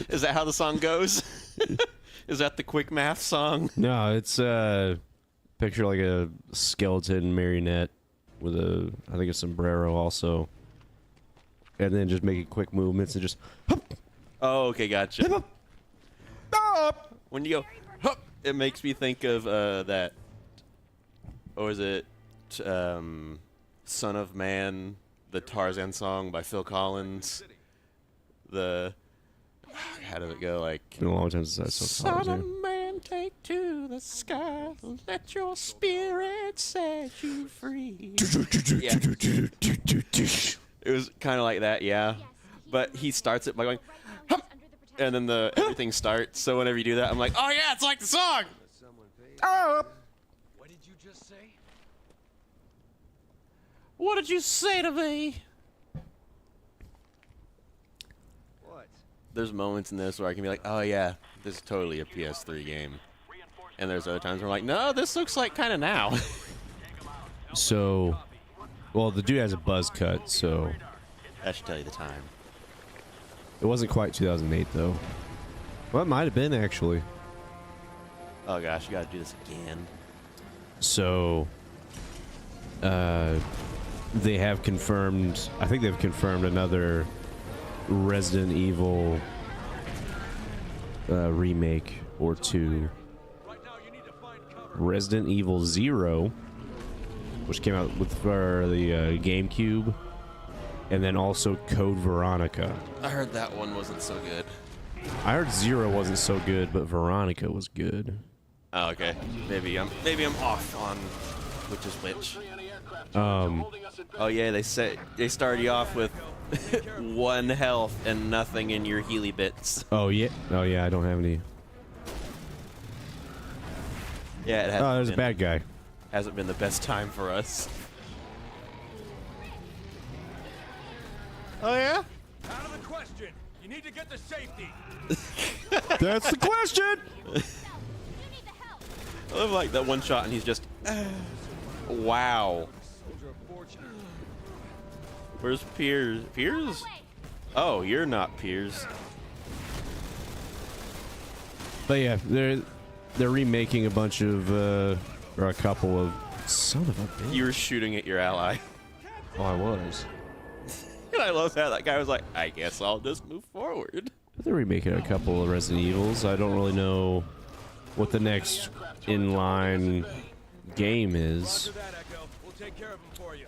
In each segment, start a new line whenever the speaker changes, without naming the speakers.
Is that how the song goes? Is that the quick math song?
No, it's picture like a skeleton marionette with a, I think a sombrero also, and then just making quick movements and just.
Oh, okay, gotcha. When you go, hup, it makes me think of that. Or is it Son of Man, the Tarzan song by Phil Collins? The how does it go? Like,
Been a long time since I saw Tarzan.
Son of Man, take to the sky, let your spirit set you free. Yeah. It was kind of like that, yeah. But he starts it by going, hup, and then everything starts. So whenever you do that, I'm like, oh yeah, it's like the song. Oh.
What did you just say?
What did you say to me?
What?
There's moments in this where I can be like, oh yeah, this is totally a PS3 game. And there's other times where I'm like, no, this looks like kind of now.
So, well, the dude has a buzz cut, so
That should tell you the time.
it wasn't quite 2008 though. Well, it might have been actually.
Oh gosh, you gotta do this again.
So, they have confirmed, I think they've confirmed another Resident Evil remake or two. Resident Evil 0, which came out for the GameCube, and then also Code Veronica.
I heard that one wasn't so good.
I heard 0 wasn't so good, but Veronica was good.
Oh, okay. Maybe I'm off on which is which. Oh yeah, they start you off with 1 health and nothing in your Healy bits.
Oh yeah, I don't have any.
Yeah, it hasn't
Oh, there's a
been-
bad guy.
Hasn't been the best time for us. Oh yeah?
Out of the question. You need to get to safety.
That's the question.
I love like that one shot and he's just wow. Where's Piers? Piers? Oh, you're not Piers.
But yeah, they're remaking a bunch of or a couple of son of a bitch.
You were shooting at your ally.
Oh, I was.
And I love how that guy was like, I guess I'll just move forward.
But they're remaking a couple of Resident Evils. I don't really know what the next in-line game is.
Roger that, Echo. We'll take care of him for you.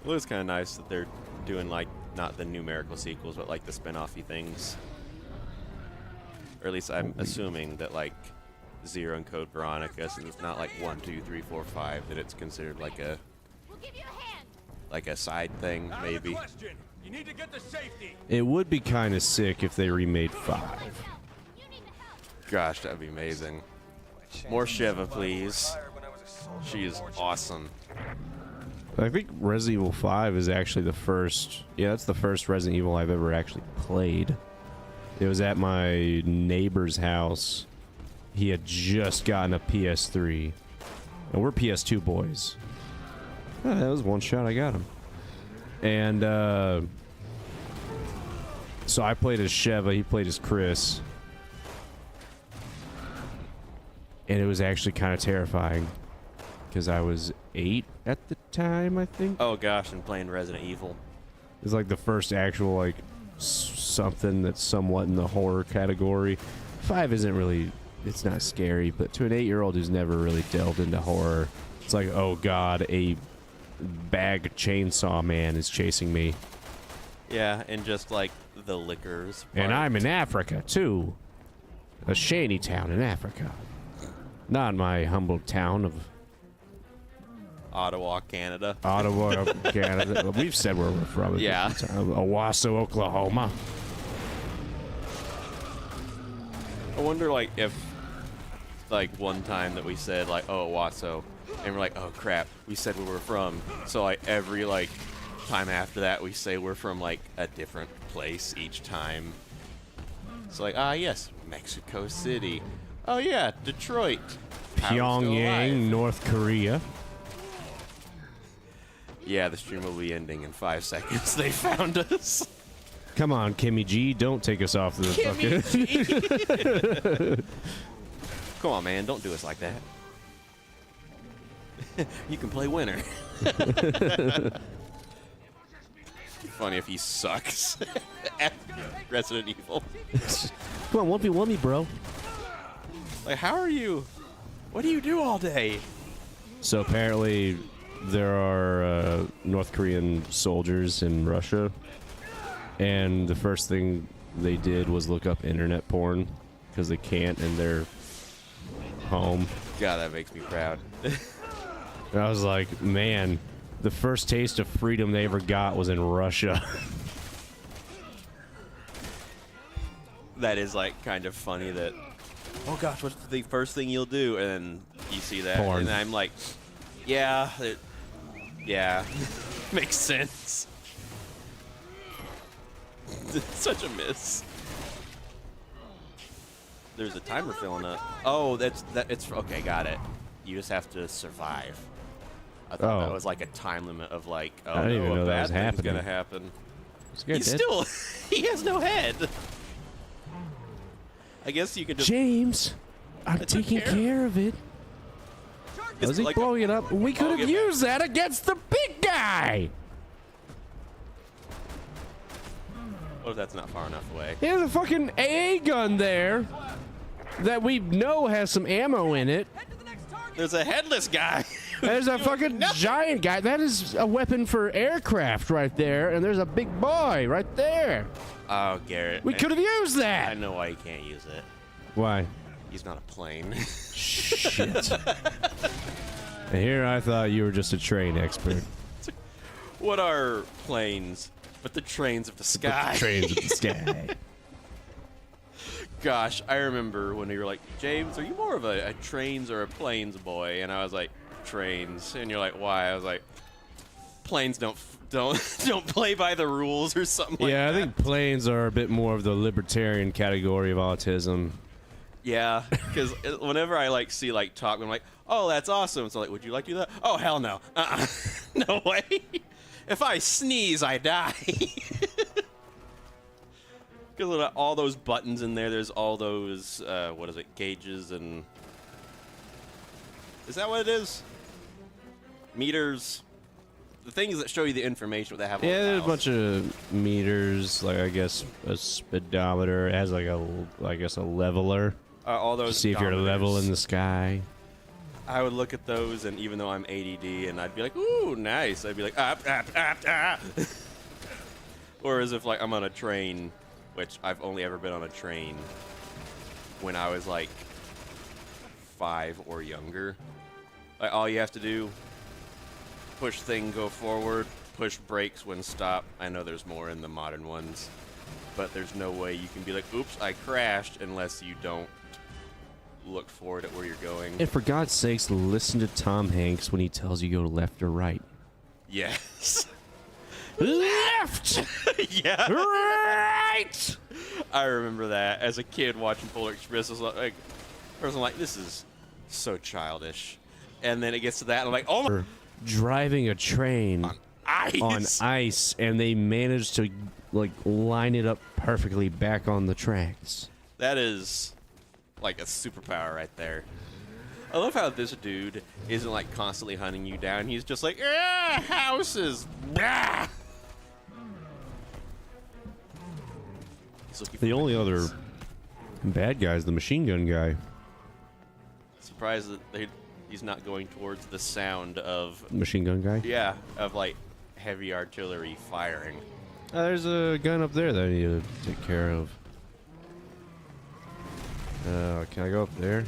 It looks kind of nice that they're doing like not the numerical sequels, but like the spin-offy things. Or at least I'm assuming that like 0 and Code Veronica, since it's not like 1, 2, 3, 4, 5, that it's considered like a side thing,
Out of the
maybe.
question. You need to get to safety.
It would be kind of sick if they remade 5.
Gosh, that'd be amazing. More Sheva, please. She is awesome.
I think Resident Evil 5 is actually the first. Yeah, that's the first Resident Evil I've ever actually played. It was at my neighbor's house. He had just gotten a PS3. And we're PS2 boys. Oh, that was one shot, I got him. And, so I played as Sheva, he played as Chris. And it was actually kind of terrifying. Because I was 8 at the time, I think.
Oh gosh, and playing Resident Evil.
It was like the first actual, like, something that's somewhat in the horror category. 5 isn't really, it's not scary, but to an 8-year-old who's never really delved into horror, it's like, oh god, a bag chainsaw man is chasing me.
Yeah, and just like the liquors.
And
part.
I'm in Africa, too. A shanty town in Africa. Not my humble town of
Ottawa, Canada.
Ottawa, Canada. We've said where we're from.
Yeah.
Owasso, Oklahoma.
I wonder, like, if, like, one time that we said, like, oh, Owasso, and we're like, oh, crap, we said where we're from. So, like, every, like, time after that, we say we're from, like, a different place each time. So, like, yes, Mexico City. Oh, yeah, Detroit. How are we still alive?
Pyongyang, North Korea.
Yeah, the stream will be ending in 5 seconds. They found us.
Come on, Kimmy G, don't take us off the fucking.
Come on, man. Don't do us like that. You can play winner. Funny if he sucks at Resident Evil.
Come on, 1v1 me, bro.
Like, how are you? What do you do all day?
So apparently, there are North Korean soldiers in Russia, and the first thing they did was look up internet porn because they can't in their home.
God, that makes me proud.
And I was like, man, the first taste of freedom they ever got was in Russia.
That is like kind of funny that, oh gosh, what's the first thing you'll do? And then you see that,
Porn.
and I'm like, yeah, yeah, makes sense. Such a miss. There's a timer filling up. Oh, it's okay. Got it. You just have to survive. I thought that was like a time limit of like, oh,
I didn't even know that was
thing's
happening.
gonna happen.
He's
Still, he has no head. I guess you could just.
James, I'm taking care of it. Was he
like
blowing it up? We could have used that against the big guy.
What if that's not far enough away?
There's a fucking AA gun there that we know has some ammo in it.
There's a headless guy.
There's a fucking giant guy. That is a weapon for aircraft right there. And there's a big boy right there.
Oh, Garrett.
We could have used
I
that.
know why you can't use it.
Why?
He's not a plane.
Shit. And here I thought you were just a train expert.
What are planes but the trains of the sky?
Trains of the sky.
Gosh, I remember when you were like, James, are you more of a trains or a planes boy? And I was like, trains. And you're like, why? I was like, planes don't play by the rules or something like that.
Yeah, I think planes are a bit more of the libertarian category of autism.
Yeah, because whenever I like see like talk, I'm like, oh, that's awesome. So like, would you like to do that? Oh, hell no. No way. If I sneeze, I die. Because of all those buttons in there, there's all those, what is it, gauges and... Is that what it is? Meters. The things that show you the information that they have on
Yeah,
the
there's a
house.
bunch of meters, like I guess a speedometer. It has like a, I guess a leveler.
All
To
those
see if you're level in
odometers.
the sky.
I would look at those, and even though I'm ADD, and I'd be like, ooh, nice. I'd be like, ah. Or as if like I'm on a train, which I've only ever been on a train when I was like 5 or younger. Like all you have to do, push thing, go forward, push brakes when stop. I know there's more in the modern ones, but there's no way you can be like, oops, I crashed, unless you don't look forward at where you're going.
And for God's sakes, listen to Tom Hanks when he tells you go left or right.
Yes.
Left!
Yeah.
Right!
I remember that as a kid watching Polar Express. I was like, first I'm like, this is so childish. And then it gets to that, and I'm like, oh my.
Driving a train
Ice.
on ice, and they managed to like line it up perfectly back on the tracks.
That is like a superpower right there. I love how this dude isn't like constantly hunting you down. He's just like, houses. Ah! He's looking for
The only other
things.
bad guy is the machine gun guy.
Surprised that he's not going towards the sound of,
Machine gun guy?
yeah, of like heavy artillery firing.
There's a gun up there that I need to take care of. Can I go up there?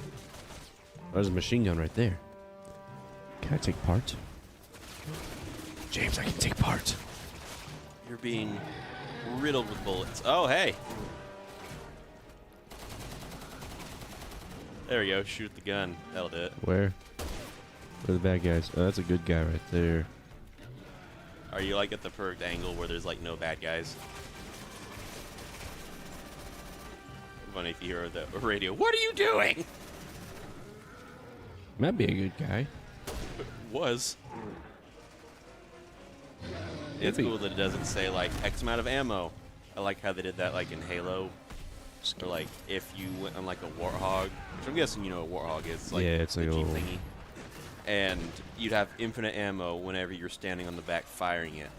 Oh, there's a machine gun right there. Can I take part? James, I can take part.
You're being riddled with bullets. Oh, hey. There we go. Shoot the gun. That'll do it.
Where? Where are the bad guys? Oh, that's a good guy right there.
Are you like at the perfect angle where there's like no bad guys? Funny if you hear the radio. What are you doing?
Might be a good guy.
Was. It's cool that it doesn't say like X amount of ammo. I like how they did that like in Halo. Or like if you went on like a Warthog, which I'm guessing you know what a Warthog is. Like,
yeah, it's like
the
a
Jeep
little...
thingy. And you'd have infinite ammo whenever you're standing on the back firing it.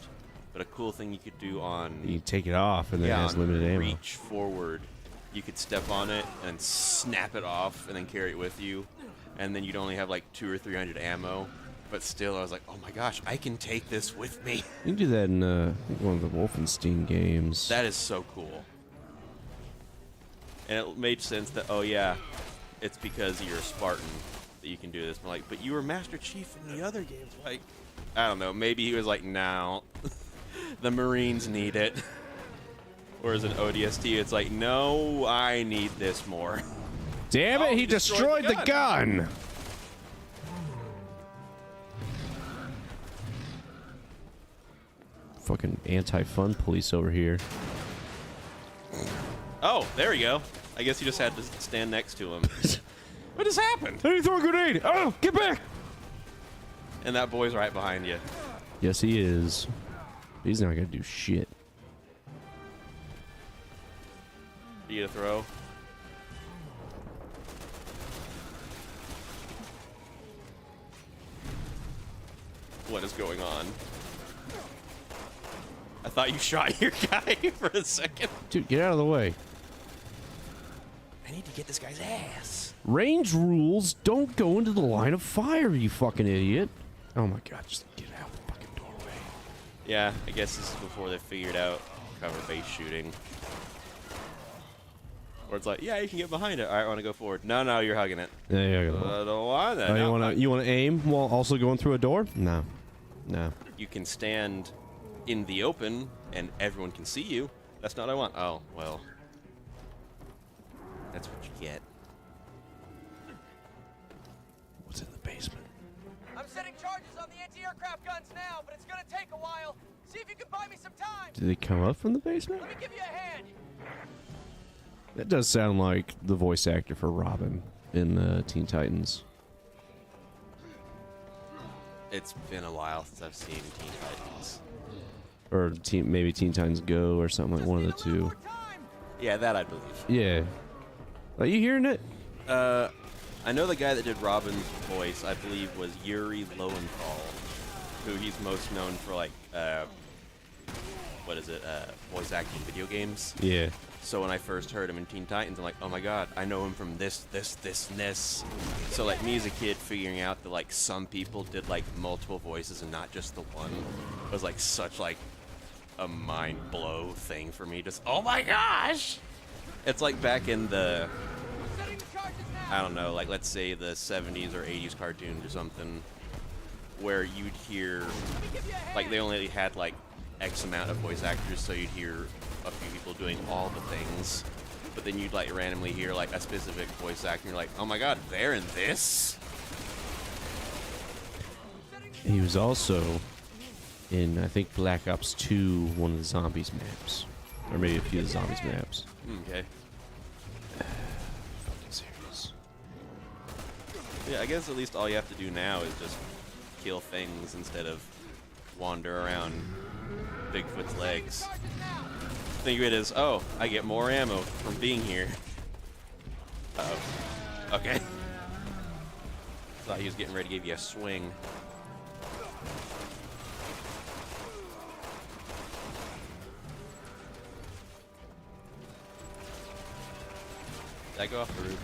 But a cool thing you could do on
You take it off, and then it has
on
limited ammo.
reach forward, you could step on it and snap it off and then carry it with you. And then you'd only have like 200 or 300 ammo. But still, I was like, oh my gosh, I can take this with me.
You can do that in I think one of the Wolfenstein games.
That is so cool. And it made sense that, oh yeah, it's because you're a Spartan that you can do this. But like, but you were Master Chief in the other games. Like, I don't know, maybe he was like, no, the Marines need it. Whereas in ODST, it's like, no, I need this more.
Damn it, he destroyed the gun! Fucking anti-fun police over here.
Oh, there we go. I guess you just had to stand next to him. What just happened?
Hey, throw a grenade! Oh, get back!
And that boy's right behind you.
Yes, he is. He's not gonna do shit.
You to throw? What is going on? I thought you shot your guy for a second.
Dude, get out of the way.
I need to get this guy's ass.
Range rules don't go into the line of fire, you fucking idiot. Oh my god, just get out the fucking doorway.
Yeah, I guess this is before they figured out cover-based shooting. Or it's like, yeah, you can get behind it. All right, I want to go forward. No, no, you're hugging it.
Yeah, you
I don't want that.
Oh,
No,
you wanna aim while also going through a door? No. No.
you can stand in the open and everyone can see you. That's not what I want. Oh, well. That's what you get.
What's in the basement?
I'm setting charges on the anti-aircraft guns now, but it's gonna take a while. See if you can buy me some time.
Did they come up from the basement?
Let me give you a hand.
That does sound like the voice actor for Robin in Teen Titans.
It's been a while since I've seen Teen Titans.
Or maybe Teen Titans Go or something like one of the two.
Yeah, that I believe.
Yeah. Are you hearing it?
I know the guy that did Robin's voice, I believe, was Yuri Lowenthal, who he's most known for, like, what is it, voice acting video games.
Yeah.
So when I first heard him in Teen Titans, I'm like, oh my god, I know him from this, and this. So, like, me as a kid figuring out that, like, some people did, like, multiple voices and not just the one was, like, such, like, a mind-blow thing for me. Just, oh my gosh! It's like back in the, I don't know, like, let's say the 70s or 80s cartoons or something, where you'd hear, like, they only had, like, X amount of voice actors, so you'd hear a few people doing all the things, but then you'd like randomly hear like a specific voice actor and you're like, oh my god, they're in this?
He was also in, I think, Black Ops 2, one of the Zombies maps. Or maybe a few of the Zombies maps.
Okay.
Fucking serious.
Yeah, I guess at least all you have to do now is just kill things instead of wander around Bigfoot's legs. Think of it as, oh, I get more ammo from being here. Uh-oh. Okay. Thought he was getting ready to give you a swing. Did I go off the roof?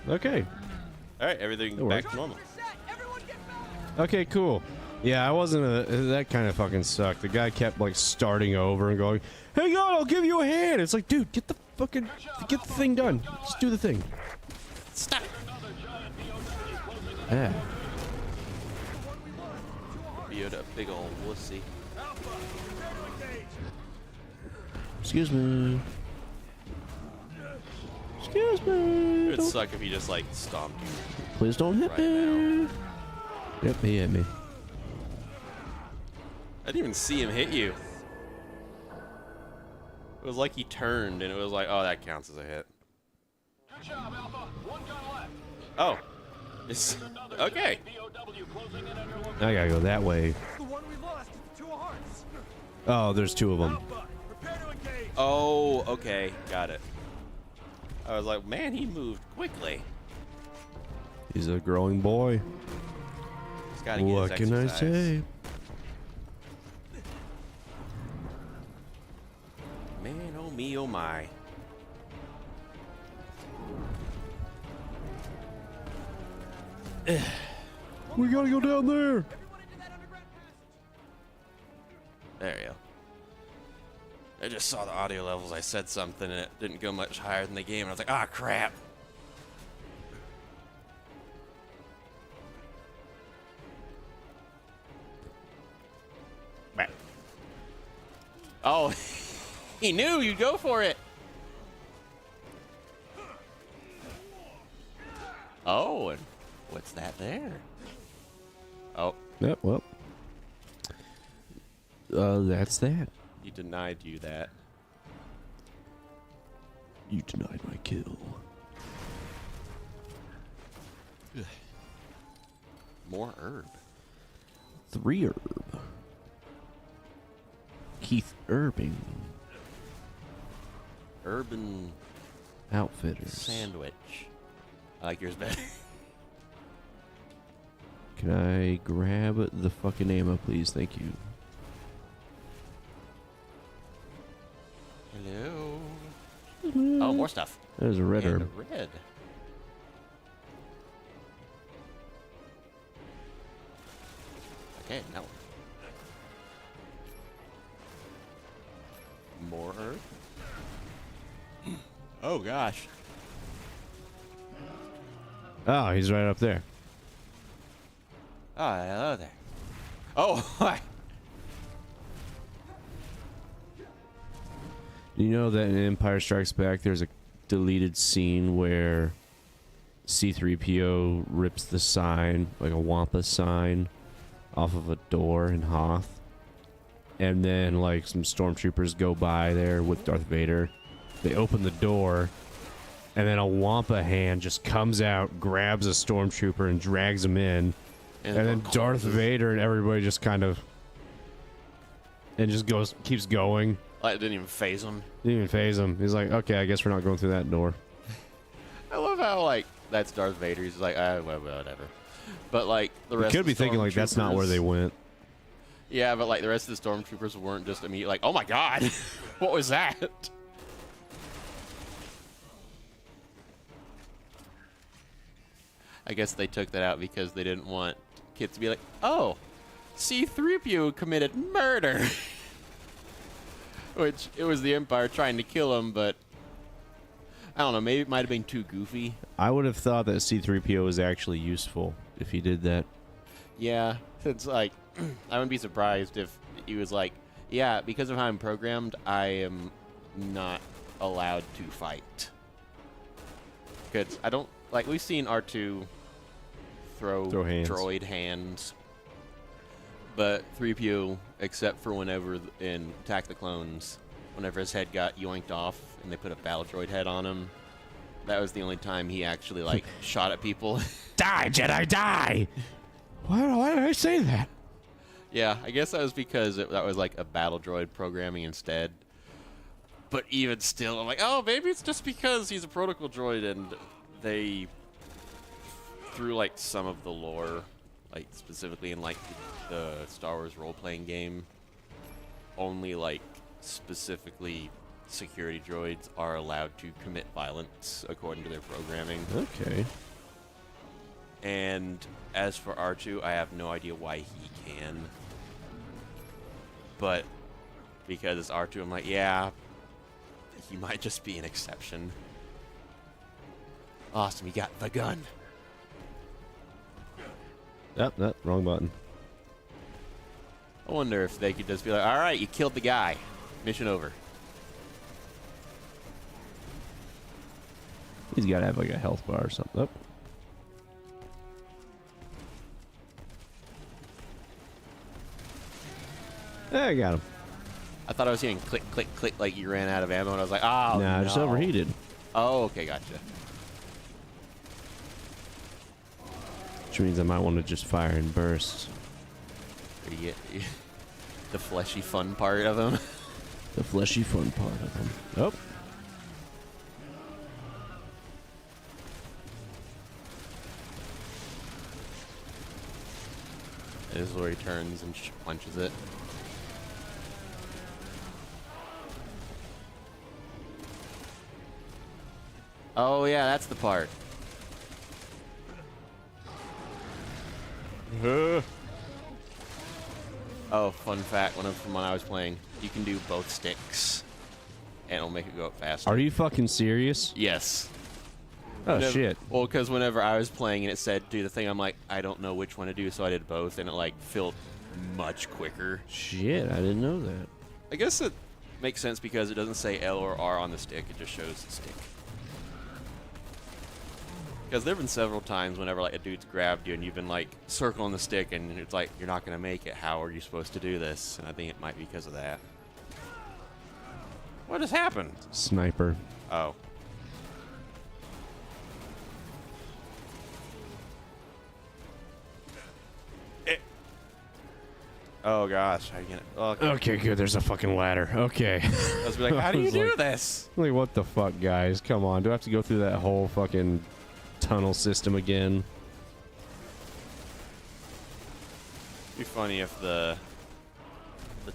Okay.
Alright, everything
That
back
works.
to normal.
Okay, cool. Yeah, I wasn't that kind of fucking sucked. The guy kept like starting over and going, "Hang on, I'll give you a hand." It's like, dude, get the thing done. Just do the thing.
Stop.
Yeah.
You're a big old wussy.
Excuse me. Excuse me.
It would
Don't-
suck if he just like stomped you.
Please don't hit
right
me.
now.
Yep, he hit me.
I didn't even see him hit you. It was like he turned and it was like, oh, that counts as a hit.
Good job, Alpha. One gun left.
Oh. It's, okay.
I gotta go that way.
The one we lost. Two hearts.
Oh, there's two of them.
Alpha, prepare to engage.
Oh, okay. Got it. I was like, man, he moved quickly.
He's a growing boy.
He's gotta get
What
his
can I
exercise.
say?
Man, oh me, oh my.
We gotta go down there.
Everyone into that underground passage.
There you go. I just saw the audio levels. I said something and it didn't go much higher than the game. And I was like, ah, crap. Bah. Oh, he knew you'd go for it. Oh, and what's that there? Oh,
Yep, well. That's that.
he denied you that.
You denied my kill.
More herb.
3 herb. Keith Irving.
Urban
Outfitters.
sandwich. I like yours better.
Can I grab the fucking ammo, please? Thank you.
Hello. Oh, more stuff.
There's a red
And
herb.
red. Okay, now more herb. Oh gosh.
Oh, he's right up there.
Oh, hello there. Oh, hi.
You know that in Empire Strikes Back, there's a deleted scene where C-3PO rips the sign, like a Wampa sign, off of a door in Hoth. And then, like, some stormtroopers go by there with Darth Vader. They open the door, and then a Wampa hand just comes out, grabs a stormtrooper, and drags him in. And then Darth Vader and everybody just kind of... And just keeps going.
Like, it didn't even phase him.
Didn't even phase him. He's like, okay, I guess we're not going through that door.
I love how, like, that's Darth Vader. He's like, well, whatever. But, like, the
You
rest
could
of
be
the
thinking, like, that's not where they
stormtroopers-
went.
Yeah, but, like, the rest of the stormtroopers weren't just immediately like, oh my god, what was that? I guess they took that out because they didn't want kids to be like, oh, C-3PO committed murder. Which, it was the Empire trying to kill him, but I don't know, maybe it might have been too goofy.
I would have thought that C-3PO was actually useful if he did that.
Yeah, it's like, I wouldn't be surprised if he was like, yeah, because of how I'm programmed, I am not allowed to fight. Because I don't, like, we've seen R2 throw
hands.
droid hands, but 3PO, except for whenever in Attack the Clones, whenever his head got yoinked off and they put a battle droid head on him, that was the only time he actually, like, shot at people.
Die, Jedi, die! Why did I say that?
Yeah, I guess that was because that was like a battle droid programming instead. But even still, I'm like, oh, maybe it's just because he's a protocol droid and they threw like some of the lore, like specifically in like the Star Wars role-playing game, only like specifically security droids are allowed to commit violence according to their programming.
Okay.
And as for R2, I have no idea why he can. But because it's R2, I'm like, yeah, he might just be an exception. Awesome, he got the gun.
Yep, wrong button.
I wonder if they could just be like, all right, you killed the guy. Mission over.
He's got to have like a health bar or something. Oh. There, I got him.
I thought I was hearing click, click, click like you ran out of ammo, and I was like, oh,
Nah,
no.
just overheated.
Oh, okay, gotcha.
Which means I might want to just fire and burst.
Or you get the fleshy fun part of him.
The fleshy fun part of them. Oh.
This is where he turns and punches it. Oh yeah, that's the part. Oh, fun fact, from when I was playing, you can do both sticks, and it'll make it go up faster.
Are you fucking serious?
Yes.
Oh, shit.
Well, because whenever I was playing and it said do the thing, I'm like, I don't know which one to do, so I did both, and it like filled much quicker.
Shit, I didn't know that.
I guess it makes sense because it doesn't say L or R on the stick, it just shows the stick. Because there have been several times whenever like a dude's grabbed you and you've been like circling the stick and it's like, you're not going to make it. How are you supposed to do this? And I think it might be because of that. What has happened?
Sniper.
Oh. Oh gosh, I get it.
Okay, good. There's a fucking ladder. Okay.
I was like, how do you do this?
Like, what the fuck, guys? Come on. Do I have to go through that whole fucking tunnel system again?
It'd be funny if the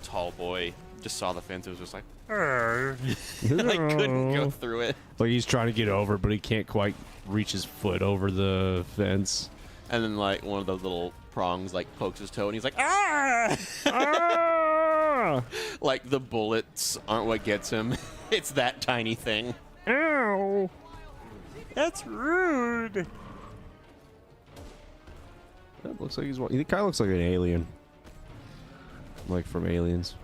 tall boy just saw the fence and was just like, like couldn't go through it.
Like he's trying to get over, but he can't quite reach his foot over the fence.
And then like one of those little prongs like pokes his toe and he's like, ah!
Ah!
Like the bullets aren't what gets him. It's that tiny thing.
Ow!
That's rude.
That looks like he's one. He kind of looks like an alien. Like from Aliens.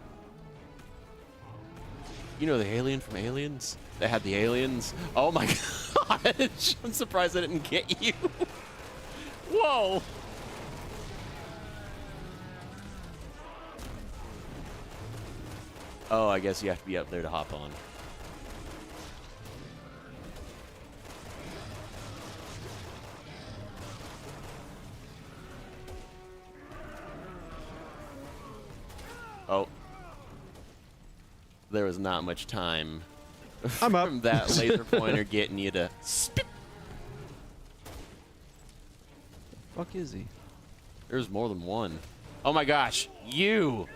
You know the alien from Aliens? They had the aliens. Oh my gosh. I'm surprised I didn't get you. Whoa. Oh, I guess you have to be up there to hop on. Oh. There was not much time
I'm up.
from that laser pointer getting you to spit.
Fuck is he?
There's more than one. Oh my gosh, you!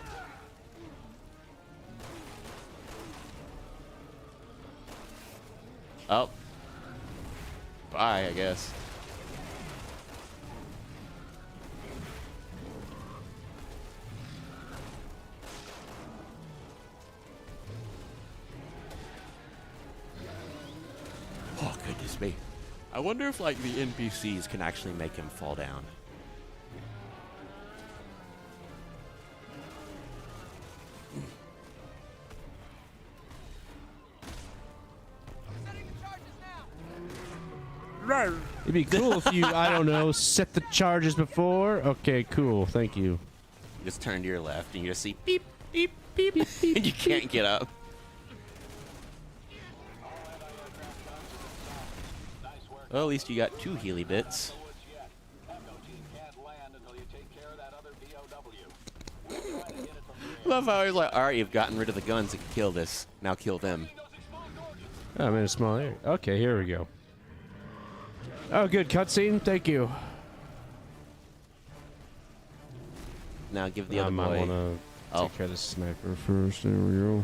Oh. Bye, I guess. Oh, goodness me. I wonder if, like, the NPCs can actually make him fall down.
Setting the charges now.
It'd be cool if you, I don't know, set the charges before. Okay, cool. Thank you.
You just turn to your left and you just see beep, beep, beep, beep, and you can't get up. Well, at least you got 2 Healy bits. Love how he's like, alright, you've gotten rid of the guns that can kill this. Now kill them.
Oh, I'm in a small area. Okay, here we go. Oh, good cutscene. Thank you.
Now give the
I
other
might
boy.
want to
Oh.
take care of the sniper first. There we go.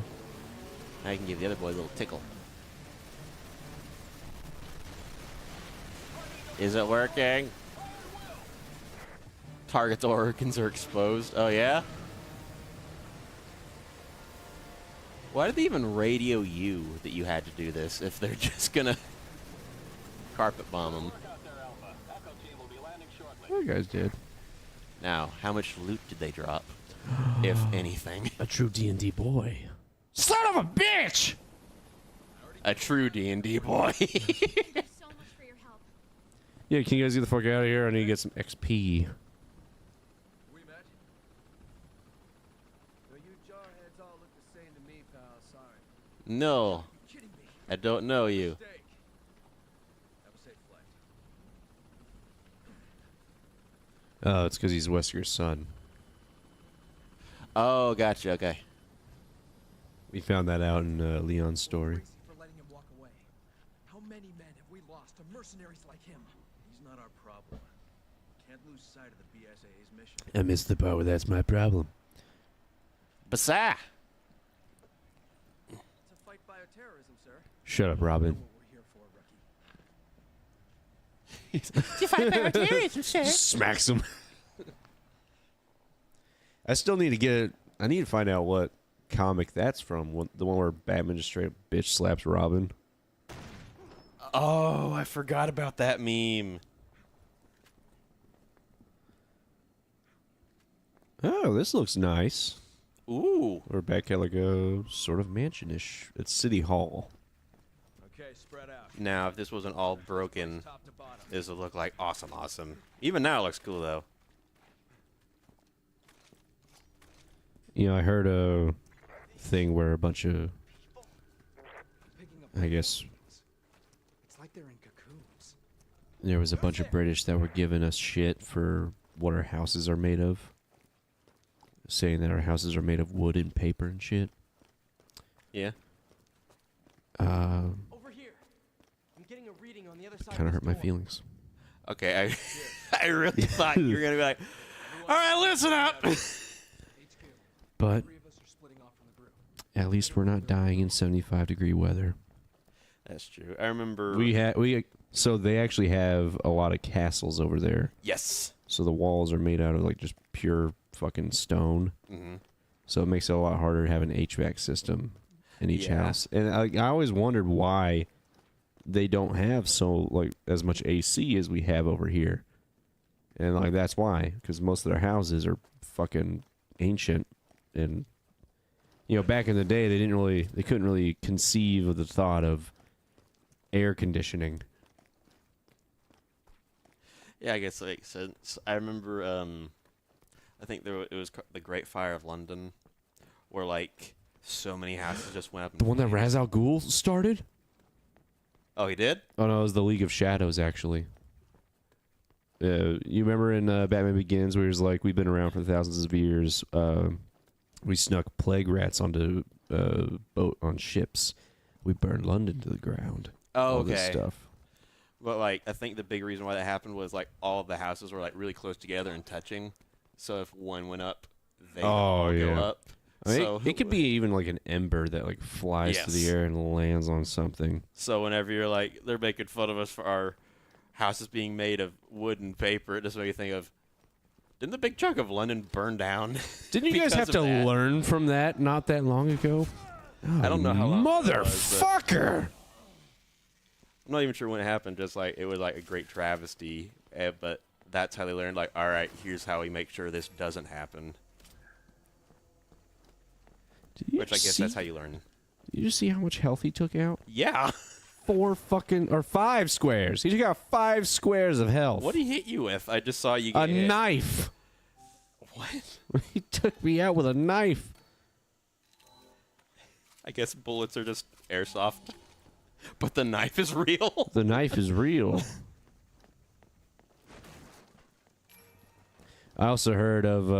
Now you can give the other boy a little tickle. Is it working? Target's organs are exposed. Oh, yeah? Why did they even radio you that you had to do this if they're just gonna carpet bomb them?
You guys did.
Now, how much loot did they drop? If anything.
A true D&D boy. Son of a bitch!
A true D&D boy.
Thank you so much for your help.
Yeah, can you guys get the fuck out of here? I need to get some XP.
We met? No, you jarheads all look the same to me, pal. Sorry.
No,
You're kidding me.
I don't know you.
Mistake. Have a safe flight.
Oh, it's because he's Wesker's son.
Oh, gotcha. Okay.
We found that out in Leon's story.
Crazy for letting him walk away. How many men have we lost to mercenaries like him?
He's not our problem. Can't lose sight of the BSAA's mission.
I missed the part where that's my problem.
Basa.
It's a fight bioterrorism, sir.
Shut up,
You know
Robin.
what we're here for, rookie.
Smacks him. I still need to get. I need to find out what comic that's from. The one where Batman just straight up bitch slaps Robin.
Oh, I forgot about that meme.
Oh, this looks nice.
Ooh.
We're back at like a sort of mansion-ish. It's City Hall.
Okay, spread out.
Now, if this wasn't all broken,
Top to bottom.
this would look like awesome. Even now, it looks cool though.
You know, I heard a thing where a bunch of,
Picking up
I guess,
It's like they're in cocoons.
there was a bunch of British that were giving us shit for what our houses are made of. Saying that our houses are made of wood and paper and shit.
Yeah.
Over here. I'm getting a reading on the other side.
Kind of hurt
this
my
door.
feelings.
Okay, I really thought you were gonna be like, all right, listen up.
HQ.
But
3 of us are splitting off from the group.
at least we're not dying in 75-degree weather.
That's true. I remember.
So they actually have a lot of castles over there.
Yes.
So the walls are made out of like just pure fucking stone.
Mm-hmm.
So it makes it a lot harder to have an HVAC system in each
Yeah.
house. And I always wondered why they don't have so like as much AC as we have over here. And like that's why, because most of their houses are fucking ancient, and you know back in the day they couldn't really conceive of the thought of air conditioning.
Yeah, I guess that makes sense. I remember. I think it was the Great Fire of London, where like so many houses just went up. In
The one that
flames.
Ra's al Ghul started?
Oh, he did.
Oh no, it was the League of Shadows actually. You remember in Batman Begins where he was like, we've been around for thousands of years. We snuck plague rats onto boat on ships. We burned London to the ground.
Oh,
All this
okay.
stuff.
But like, I think the big reason why that happened was like all of the houses were like really close together and touching. So if one went up, they would all go up.
I mean,
So
it could be even like an ember that like flies through the
Yes.
air and lands on something.
So whenever you're like, they're making fun of us for our houses being made of wood and paper, it just makes you think of, didn't the big chunk of London burn down?
Didn't you guys have
because
to
of that?
learn from that not that long ago?
I don't know how long it was,
Motherfucker!
I'm not even sure when it happened. Just like it was like a great travesty, but that's how they learned. Like, all right, here's how we make sure this doesn't happen.
Did you
Which I guess
see,
that's how you learn.
Did you just see how much health he took out?
Yeah.
5 squares. He took out 5 squares of health.
What did he hit you with? I just saw you
A
get hit.
knife.
What?
He took me out with a knife.
I guess bullets are just airsoft, but the knife is real.
The knife is real. I also heard of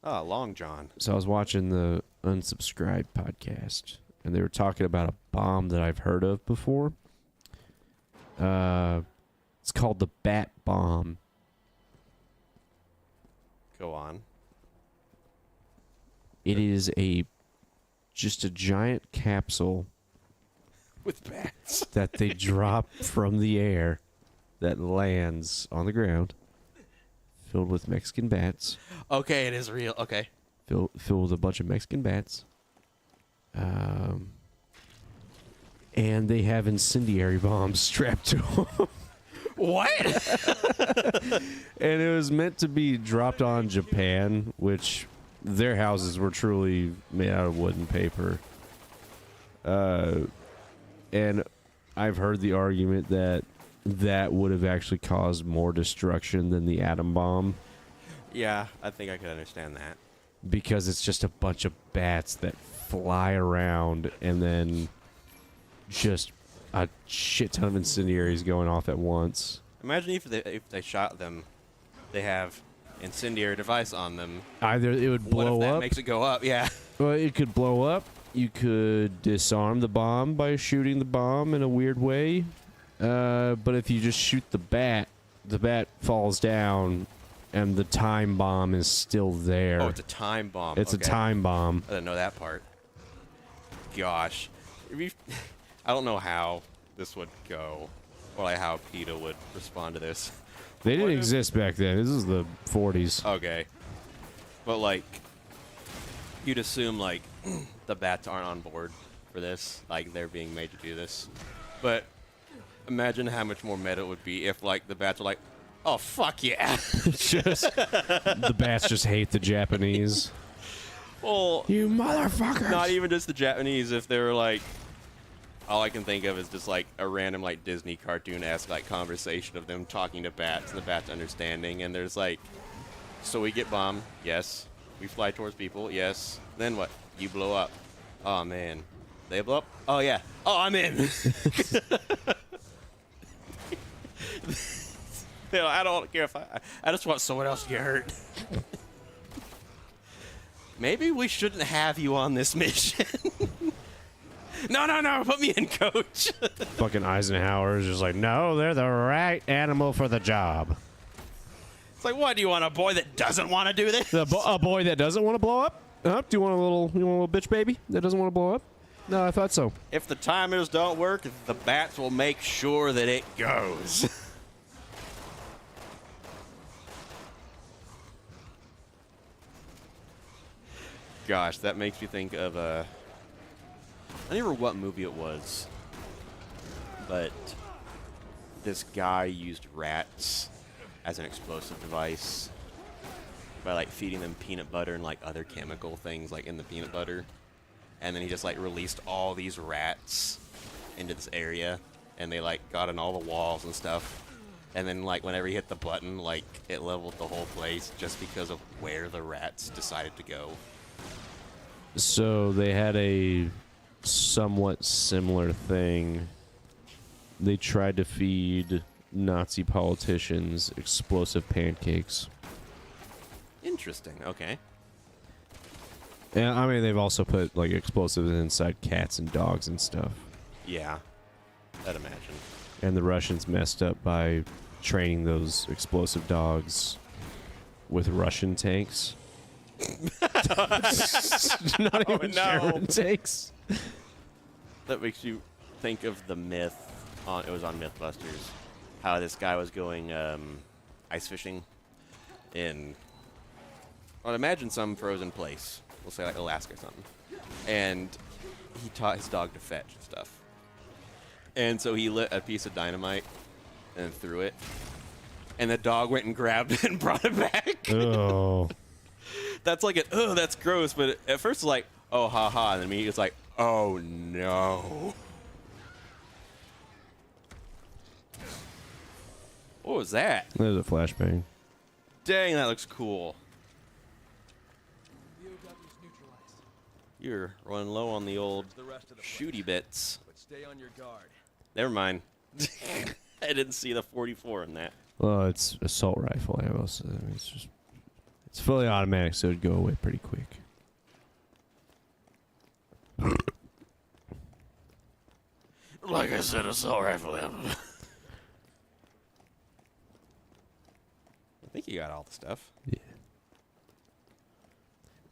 Oh, Long John.
so I was watching the Unsubscribed podcast, and they were talking about a bomb that I've heard of before. It's called the Bat Bomb.
Go on.
It is just a giant capsule
With bats.
that they drop from the air that lands on the ground, filled with Mexican bats.
Okay, it is real. Okay.
Filled with a bunch of Mexican bats. And they have incendiary bombs strapped to them.
What?
And it was meant to be dropped on Japan, which their houses were truly made out of wood and paper. And I've heard the argument that that would have actually caused more destruction than the atom bomb,
Yeah, I think I could understand that.
because it's just a bunch of bats that fly around and then just a shit ton of incendiaries going off at once.
Imagine if they shot them they have incendiary device on them.
Either it would
What if
blow
that
up.
makes it go up? Yeah.
Well, it could blow up. You could disarm the bomb by shooting the bomb in a weird way. But if you just shoot the bat falls down, and the time bomb is still there.
Oh, it's a time bomb.
It's
Okay.
a time bomb.
I didn't know that part. Gosh. I don't know how this would go, or like how PETA would respond to this.
They didn't
What if-
exist back then. This is the 40s.
Okay. But, like, you'd assume, like, the bats aren't on board for this. Like, they're being made to do this. But imagine how much more meta it would be if, like, the bats were like, oh, fuck yeah.
Just the bats just hate the Japanese.
Well,
You motherfuckers!
not even just the Japanese. If they were, like, all I can think of is just, like, a random, like, Disney cartoon-esque, like, conversation of them talking to bats and the bats understanding. And there's, like, so we get bombed. Yes. We fly towards people. Yes. Then what? You blow up. Oh, man. They blow up? Oh, yeah. Oh, I'm in. You know, I don't care if I just want someone else to get hurt. Maybe we shouldn't have you on this mission. No, put me in, coach.
Fucking Eisenhower is just like, no, they're the right animal for the job.
It's like, what, do you want a boy that doesn't want to do this?
A boy that doesn't want to blow up? Do you want a little bitch baby that doesn't want to blow up? No, I thought so.
If the timers don't work, the bats will make sure that it goes. Gosh, that makes me think of I don't remember what movie it was, but this guy used rats as an explosive device by like feeding them peanut butter and like other chemical things like in the peanut butter, and then he just like released all these rats into this area, and they like got on all the walls and stuff, and then like whenever he hit the button, like it leveled the whole place just because of where the rats decided to go.
So they had a somewhat similar thing. They tried to feed Nazi politicians explosive pancakes.
Interesting. Okay.
Yeah, I mean, they've also put like explosives inside cats and dogs and stuff.
Yeah, I'd imagine.
And the Russians messed up by training those explosive dogs with Russian tanks. Not even
no.
German tanks.
That makes you think of the myth. It was on MythBusters. How this guy was going ice fishing in, well, imagine some frozen place. We'll say like Alaska or something. And he taught his dog to fetch and stuff. And so he lit a piece of dynamite and threw it. And the dog went and grabbed it and brought it back.
Oh.
That's like, that's gross. But at first it's like, oh, ha. And then immediately it's like, oh, no. What was that?
There's a flashbang.
Dang, that looks cool.
VOW's neutralized.
You're running low on the old
The rest of the
shooty bits.
But stay on your guard.
Never mind. I didn't see the 44 in that.
Well, it's assault rifle ammo, so it's fully automatic, so it'd go away pretty quick.
Like I said, assault rifle ammo. I think you got all the stuff.
Yeah.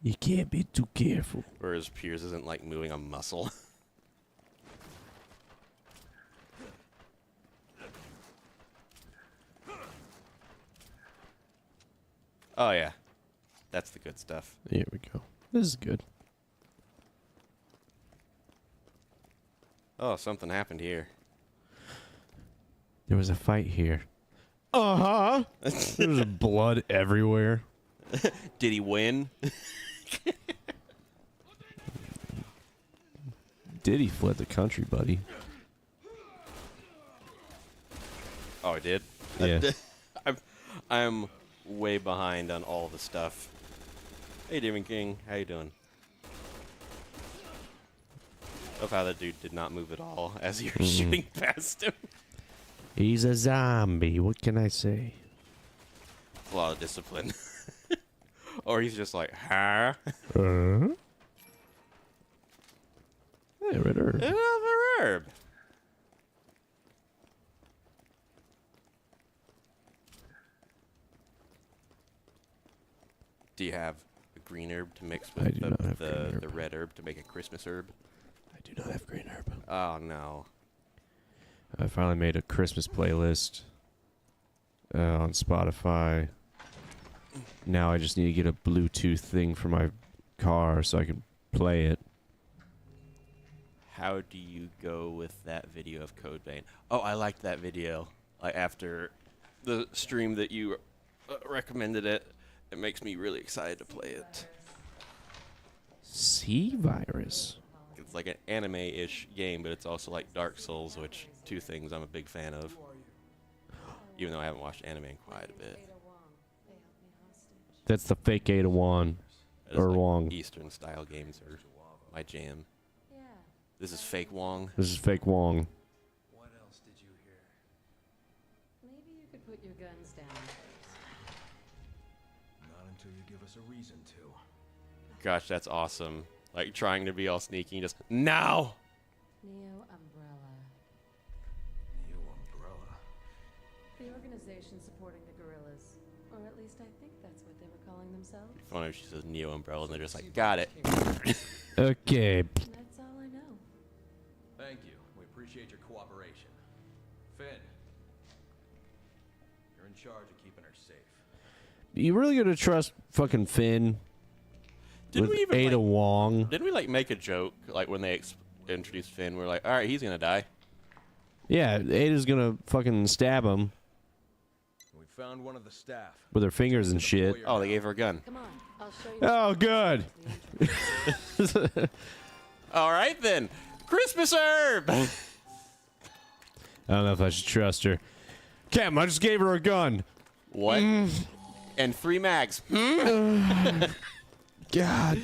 You can't be too careful.
Whereas Piers isn't like moving a muscle. Oh yeah, that's the good stuff.
Here we go. This is good.
Oh, something happened here.
There was a fight here. Uh-huh. There's blood everywhere.
Did he win?
Diddy fled the country, buddy.
Oh, I did.
Yeah.
I'm way behind on all the stuff. Hey, Demon King, how you doing? Of how that dude did not move at all as you're shooting past him.
He's a zombie. What can I say?
a lot of discipline. Or he's just like, huh?
Hey, red herb.
Another herb. Do you have a green herb to mix
I
with
do not have green herb.
the red herb to make a Christmas herb?
I do not have green herb.
Oh no.
I finally made a Christmas playlist on Spotify. Now I just need to get a Bluetooth thing for my car so I can play it.
How do you go with that video of Code Vein? Oh, I liked that video. Like after the stream that you recommended it, it makes me really excited to play it.
C virus.
It's like an anime-ish game, but it's also like Dark Souls, which two things I'm a big fan of. Even though I haven't watched anime in quite a bit.
That's the fake Ada Wong.
I just
Or
like
Wong.
Eastern style games are my jam. This is fake Wong.
This is fake Wong.
What else did you hear?
Maybe you could put your guns down.
Not until you give us a reason to.
Gosh, that's awesome. Like trying to be all sneaky, just no.
Neo Umbrella.
New Umbrella.
The organization supporting the guerrillas. Or at least I think that's what they were calling themselves.
Funny if she says Neo Umbrella and they're just like, got it.
Okay.
That's all I know.
Thank you. We appreciate your cooperation. Finn, you're in charge of keeping her safe.
You really gonna trust fucking Finn?
Didn't
with
we even
Ada
like,
Wong?
didn't we like make a joke like when they introduced Finn? We're like, all right, he's gonna die.
Yeah, Ada's gonna fucking stab him
We found one of the staff.
with her fingers and shit.
Oh, they gave her a gun.
Come on, I'll show you.
Oh, good.
All right then, Christmas herb.
I don't know if I should trust her. Cam, I just gave her a gun.
What? And 3 mags.
God.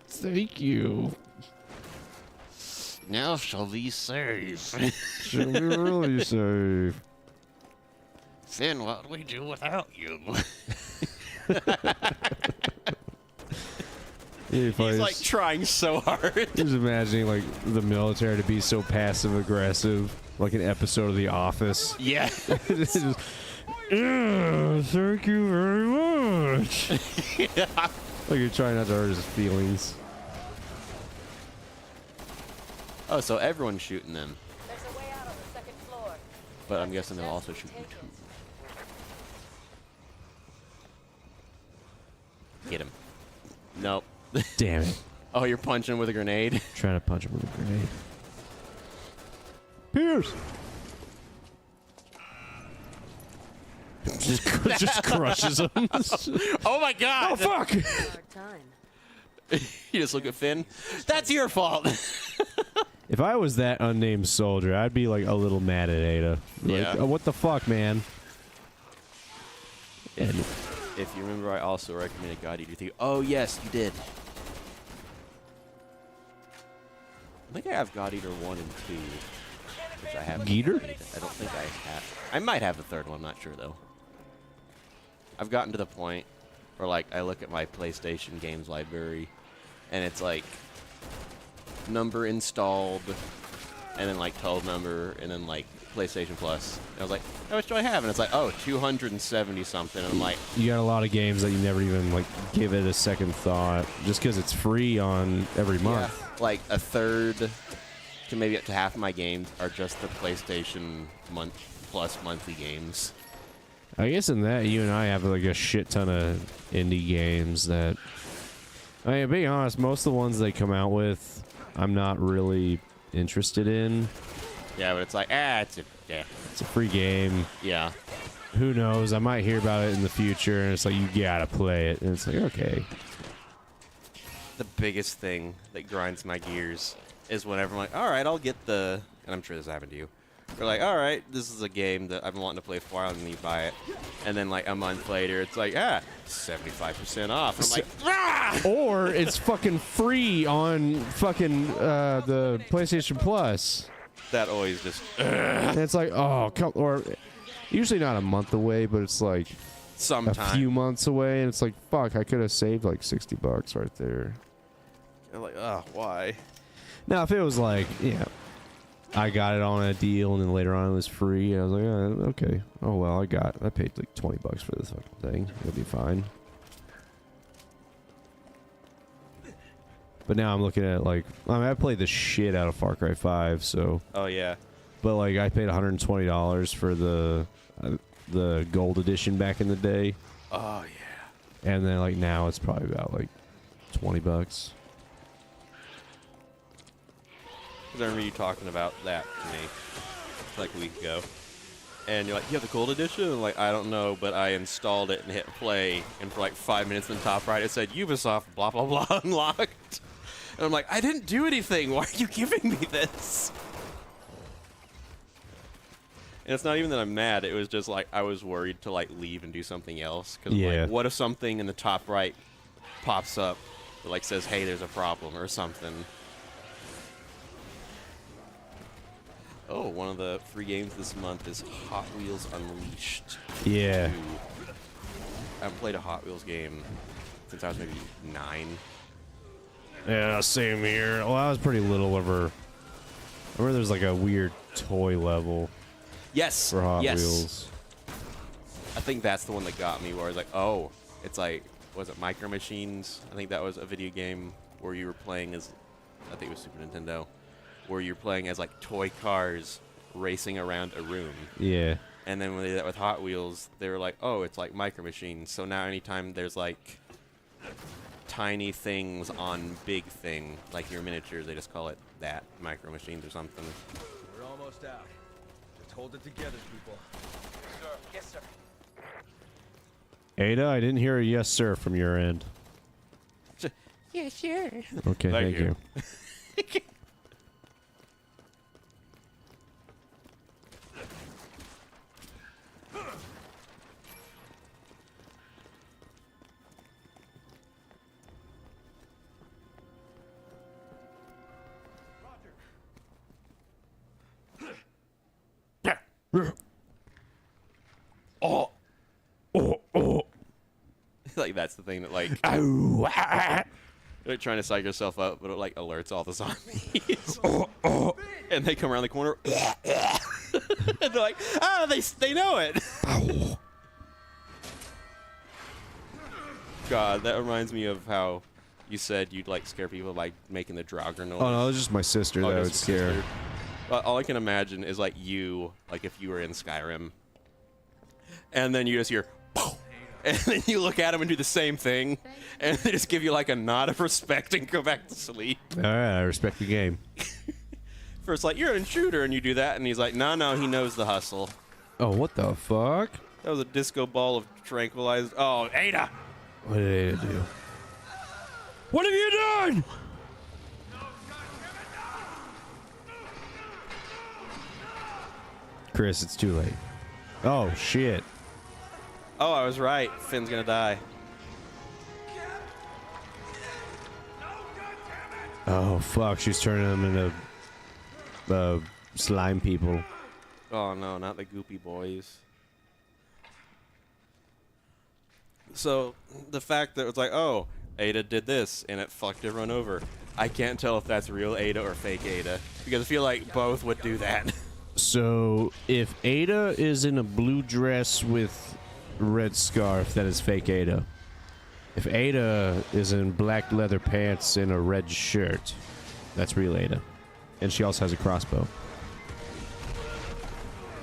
Thank you.
Now shall we save?
Should be really safe.
Finn, what do we do without you?
If I
He's like
just-
trying so hard.
Just imagining like the military to be so passive aggressive, like an episode of The Office.
Yeah.
It's just, "Yeah, thank you very much." Like you're trying not to hurt his feelings.
Oh, so everyone's shooting them,
There's a way out on the second floor.
but I'm guessing they'll also shoot you too. Get him. Nope.
Damn it!
Oh, you're punching with a grenade.
Trying to punch him with a grenade. Pierce. just crushes him.
Oh my god!
Oh fuck!
Hard time.
You just look at Finn. That's your fault.
If I was that unnamed soldier, I'd be like a little mad at Ada. Like,
Yeah.
oh, what the fuck, man? And
If you remember, I also recommended God Eater 3. Oh yes, you did. I think I have God Eater 1 and 2, which I haven't.
Geeter?
played. I don't think I have. I might have the third one. I'm not sure though. I've gotten to the point where like I look at my PlayStation games library, and it's like number installed, and then like 12 number, and then like PlayStation Plus. And I was like, how much do I have? And it's like, oh, 270 something. And I'm like,
you got a lot of games that you never even like give it a second thought, just because it's free on every month.
yeah, like a third to maybe up to half of my games are just the PlayStation Plus monthly games.
I guess in that, you and I have like a shit ton of indie games that, I mean, being honest, most of the ones they come out with, I'm not really interested in.
Yeah, but it's like, it's a
free game.
Yeah.
Who knows? I might hear about it in the future, and it's like, you gotta play it. And it's like, okay.
The biggest thing that grinds my gears is whenever I'm like, all right, I'll get the, and I'm sure this happened to you. We're like, all right, this is a game that I've been wanting to play for a while, and then you buy it. And then like a month later, it's like, 75% off. I'm like,
Or it's fucking free on fucking the PlayStation Plus.
that always just,
And it's like, oh, come, or Usually not a month away, but it's like
Sometime.
a few months away, and it's like, fuck, I could have saved like $60 right there.
You're like, oh, why?
Now, if it was like, yeah, I got it on a deal, and then later on it was free, and I was like, okay, oh well, I paid like $20 for this fucking thing. It'll be fine. But now I'm looking at like, I played the shit out of Far Cry 5, so.
Oh, yeah.
But like, I paid $120 for the gold edition back in the day,
Oh, yeah.
and then like now it's probably about like $20.
I remember you talking about that to me like a week ago. And you're like, you have the gold edition? And like, I don't know, but I installed it and hit play, and for like 5 minutes in the top right, it said Ubisoft blah, blah, blah unlocked. And I'm like, I didn't do anything. Why are you giving me this? And it's not even that I'm mad. It was just like, I was worried to like leave and do something else. Because like, what if something in the top right pops up that like says, hey, there's a problem or something? Oh, one of the free games this month is Hot Wheels Unleashed.
Yeah.
2. I haven't played a Hot Wheels game since I was maybe 9.
Yeah, same here. Well, I was pretty little whenever. I remember there's like a weird toy level
Yes.
for Hot
yes.
Wheels.
I think that's the one that got me, where I was like, oh, it's like, was it Micro Machines? I think that was a video game where you were playing as, I think it was Super Nintendo, where you're playing as like toy cars racing around a room.
Yeah.
And then when they did that with Hot Wheels, they were like, oh, it's like Micro Machines. So now anytime there's like tiny things on big thing, like your miniatures, they just call it that, Micro Machines or something.
We're almost out. Let's hold it together, people.
Yes, sir.
Ada, I didn't hear a yes, sir, from your end.
Yeah, sure.
Okay, thank you.
Oh.
Oh, oh.
Like that's the thing that like
Ow.
you're like, trying to psych yourself up, but it like alerts all the zombies. And they come around the corner. And they're like, ah, they know it. God, that reminds me of how you said you'd like scare people by making the Draugr noise.
Oh no, it was just my sister that I would
just your
scare.
sister. All I can imagine is like you, like if you were in Skyrim, and then you just hear, and then you look at them and do the same thing, and they just give you like a nod of respect and go back to sleep.
All right, I respect the game.
First, like, you're an intruder, and you do that, and he's like, no, he knows the hustle.
Oh, what the fuck?
That was a disco ball of tranquilized. Oh, Ada!
What did Ada do? What have you done? Chris, it's too late. Oh, shit.
Oh, I was right. Finn's gonna die.
Oh, fuck. She's turning them into slime people.
Oh, no, not the goopy boys. So, the fact that it's like, oh, Ada did this, and it fucked everyone over. I can't tell if that's real Ada or fake Ada, because I feel like both would do that.
So, if Ada is in a blue dress with red scarf, that is fake Ada. If Ada is in black leather pants and a red shirt, that's real Ada. And she also has a crossbow.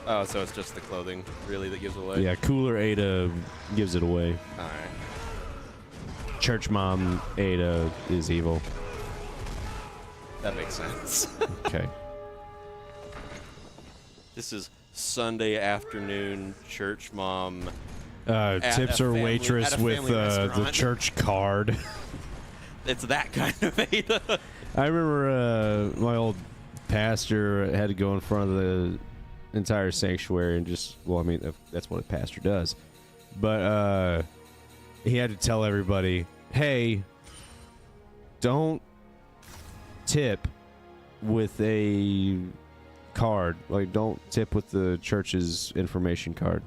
Oh, so it's just the clothing, really, that gives away?
Yeah, cooler Ada gives it away.
Alright.
Church mom Ada is evil.
That makes sense.
Okay.
This is Sunday afternoon church mom.
Tips her waitress
at a
with
family
the
restaurant.
church card.
It's that kind of Ada.
I remember my old pastor had to go in front of the entire sanctuary and just, well, I mean, that's what a pastor does. But he had to tell everybody, hey, don't tip with a card. Like, don't tip with the church's information card.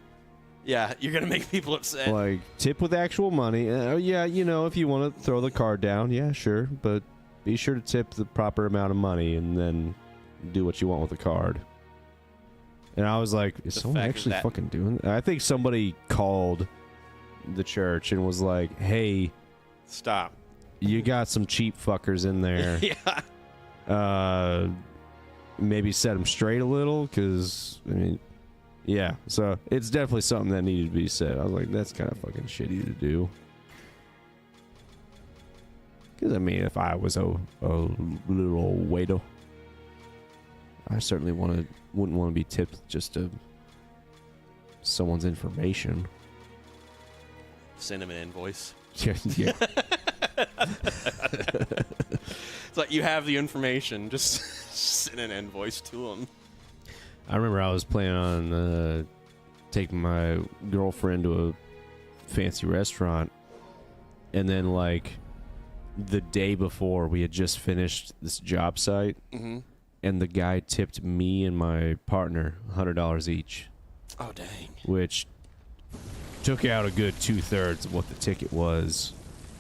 Yeah, you're gonna make people upset.
Like, tip with actual money. Yeah, you know, if you want to throw the card down, yeah, sure. But be sure to tip the proper amount of money and then do what you want with the card. And I was like, is someone actually fucking doing that? I think somebody called the church and was like, hey,
stop.
You got some cheap fuckers in there.
Yeah.
Maybe set them straight a little, because, I mean, yeah. So it's definitely something that needed to be said. I was like, that's kind of fucking shitty to do. Because, I mean, if I was a little old waiter, I certainly wouldn't want to be tipped just to someone's information.
Send him an invoice.
Yeah.
It's like, you have the information, just send an invoice to him.
I remember I was planning on taking my girlfriend to a fancy restaurant, and then, like, the day before, we had just finished this job site, and the guy tipped me and my partner $100 each.
Oh, dang.
Which took out a good 2/3 of what the ticket was.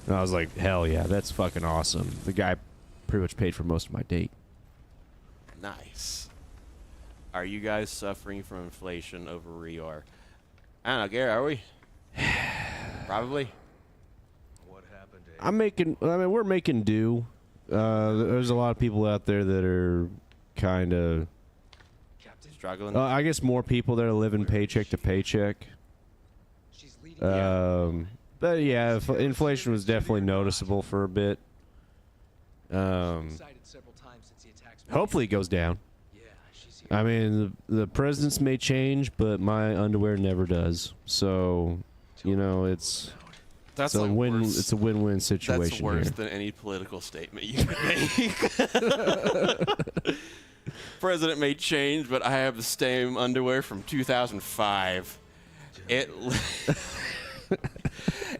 And I was like, hell yeah, that's fucking awesome. The guy pretty much paid for most of my date.
Nice. Are you guys suffering from inflation over where you are? I don't know, Gary, are we? Probably.
What happened to
we're making do. There's a lot of people out there that are kind of
struggling.
I guess more people that are living paycheck to paycheck.
She's leading.
But yeah, inflation was definitely noticeable for a bit. Hopefully it goes down. I mean, the presidents may change, but my underwear never does. So, you know, it's
That's
a
like
win.
worse.
It's a win-win situation.
That's worse
here.
than any political statement you could make. President may change, but I have the same underwear from 2005.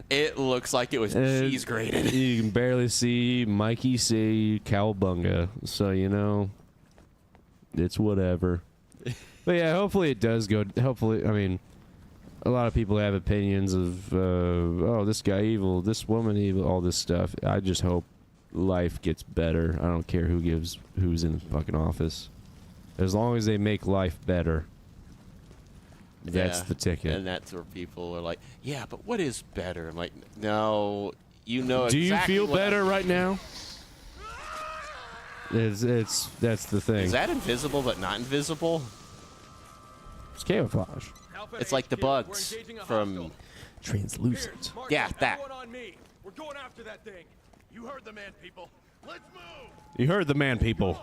It looks like it was cheese grated.
You can barely see Mikey say cowabunga, so you know, it's whatever. But yeah, hopefully it does go. Hopefully, I mean, a lot of people have opinions of, oh, this guy evil, this woman evil, all this stuff. I just hope life gets better. I don't care who's in the fucking office, as long as they make life better. That's the ticket.
And that's where people are like, yeah, but what is better? I'm like, no, you know.
Do
exactly
you feel
what
better right now? It's that's the thing.
Is that invisible but not invisible?
It's camouflage.
It's like the bugs from
Translucent.
Yeah, that.
We're going after that thing. You heard the man, people. Let's move.
You heard the man people.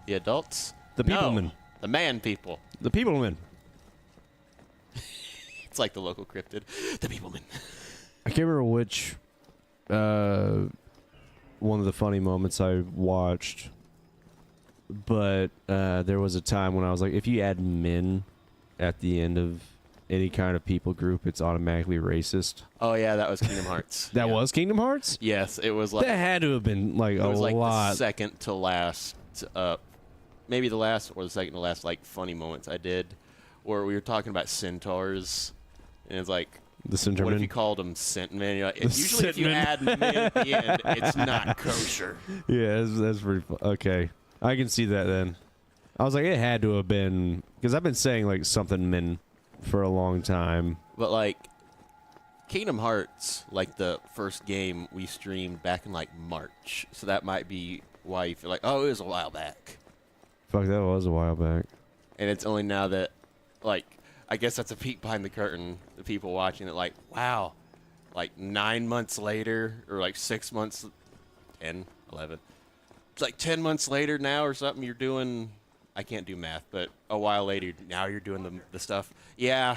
The adults?
The peoplemen.
No, the man people.
The peoplemen.
It's like the local cryptid. The peoplemen.
I can't remember which one of the funny moments I watched, but there was a time when I was like, if you add men at the end of any kind of people group, it's automatically racist.
Oh yeah, that was Kingdom Hearts.
That was Kingdom Hearts?
Yes, it was like
that had to have been like
it was like
lot.
the second to last, maybe the last or the second to last like funny moments I did, where we were talking about centaurs, and it's like,
The Centerman.
what if you called them Centmen? You're like, usually if you add men at the end, it's not kosher.
Yeah, that's pretty fun. Okay, I can see that then. I was like, it had to have been, because I've been saying like something men for a long time.
But like Kingdom Hearts, like the first game we streamed back in like March, so that might be why you feel like, oh, it was a while back.
Fuck, that was a while back.
And it's only now that, like, I guess that's a peek behind the curtain, the people watching it, like, wow, like 9 months later, or like 6 months, 10, 11. It's like 10 months later now or something, you're doing, I can't do math, but a while later, now you're doing the stuff. Yeah,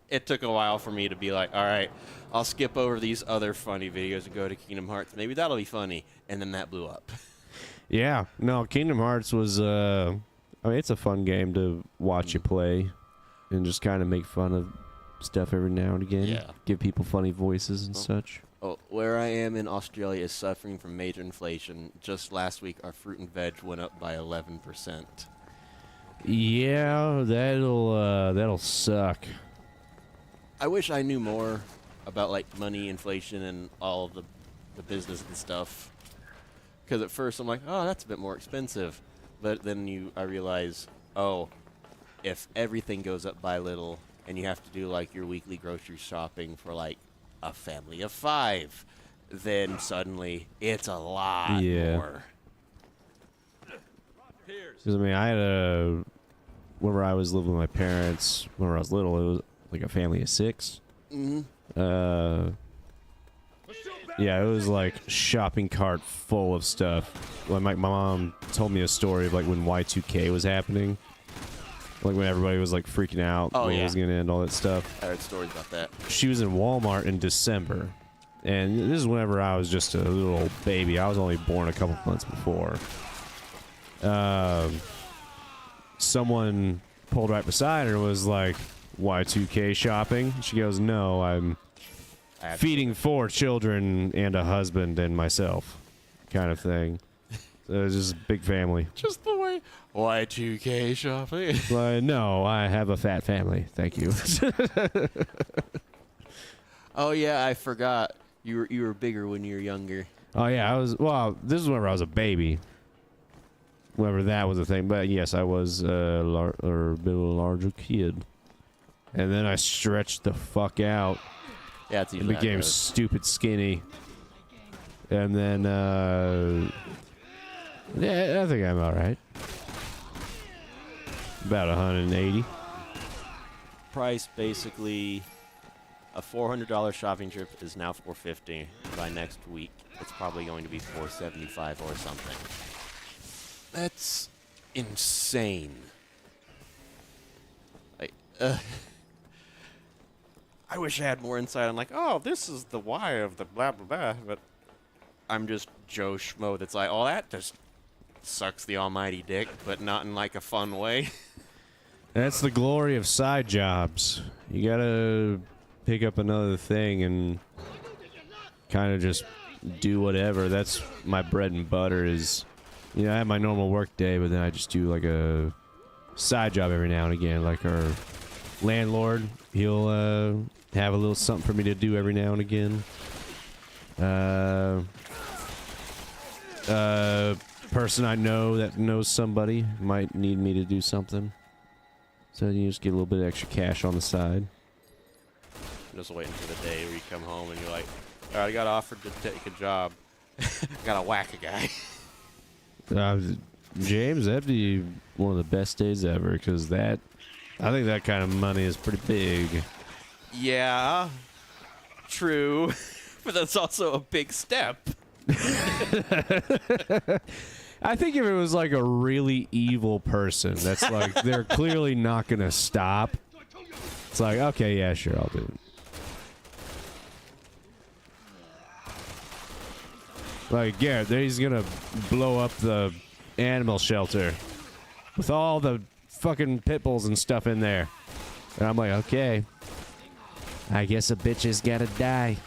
it took a while for me to be like, all right, I'll skip over these other funny videos and go to Kingdom Hearts. Maybe that'll be funny. And then that blew up.
Yeah, no, Kingdom Hearts was, I mean, it's a fun game to watch you play and just kind of make fun of stuff every now and again.
Yeah.
Give people funny voices and such.
Oh, where I am in Australia is suffering from major inflation. Just last week, our fruit and veg went up by 11%.
Yeah, that'll suck.
I wish I knew more about like money, inflation, and all of the business and stuff. Because at first I'm like, oh, that's a bit more expensive, but then I realize, oh, if everything goes up by little, and you have to do like your weekly grocery shopping for like a family of 5, then suddenly it's a lot more.
Because I mean, whenever I was living with my parents, whenever I was little, it was like a family of 6.
Mm-hmm.
Yeah, it was like shopping cart full of stuff. Like my mom told me a story of like when Y2K was happening, like when everybody was like freaking out when it was gonna end, all that stuff.
I heard stories about that.
She was in Walmart in December, and this is whenever I was just a little baby. I was only born a couple months before. Someone pulled right beside her and was like, Y2K shopping? She goes, no, I'm feeding 4 children and a husband and myself, kind of thing. So it was just a big family.
Just the way Y2K shopping.
Like, no, I have a fat family. Thank you.
Oh yeah, I forgot. You were bigger when you were younger.
Oh yeah, this is whenever I was a baby. Whenever that was a thing. But yes, I was a bit of a larger kid. And then I stretched the fuck out.
Yeah, it's
and
usually
became stupid skinny. And then, yeah, I think I'm alright. About 180.
Price basically, a $400 shopping trip is now $450. By next week, it's probably going to be $475 or something. That's insane. Like, I wish I had more insight on like, oh, this is the why of the blah blah blah, but I'm just Joe Schmo that's like, oh, that just sucks the almighty dick, but not in like a fun way.
That's the glory of side jobs. You gotta pick up another thing and kind of just do whatever. That's my bread and butter is, you know, I have my normal work day, but then I just do like a side job every now and again. Like our landlord, he'll have a little something for me to do every now and again. Person I know that knows somebody might need me to do something. So you just get a little bit of extra cash on the side.
I'm just waiting for the day where you come home and you're like, all right, I got offered to take a job. Gotta whack a guy.
James, that'd be one of the best days ever, because I think that kind of money is pretty big.
Yeah, true. But that's also a big step.
I think if it was like a really evil person that's like, they're clearly not going to stop. It's like, okay, yeah, sure, I'll do it. Like, Garrett, he's going to blow up the animal shelter with all the fucking pit bulls and stuff in there. And I'm like, okay, I guess a bitch has got to die.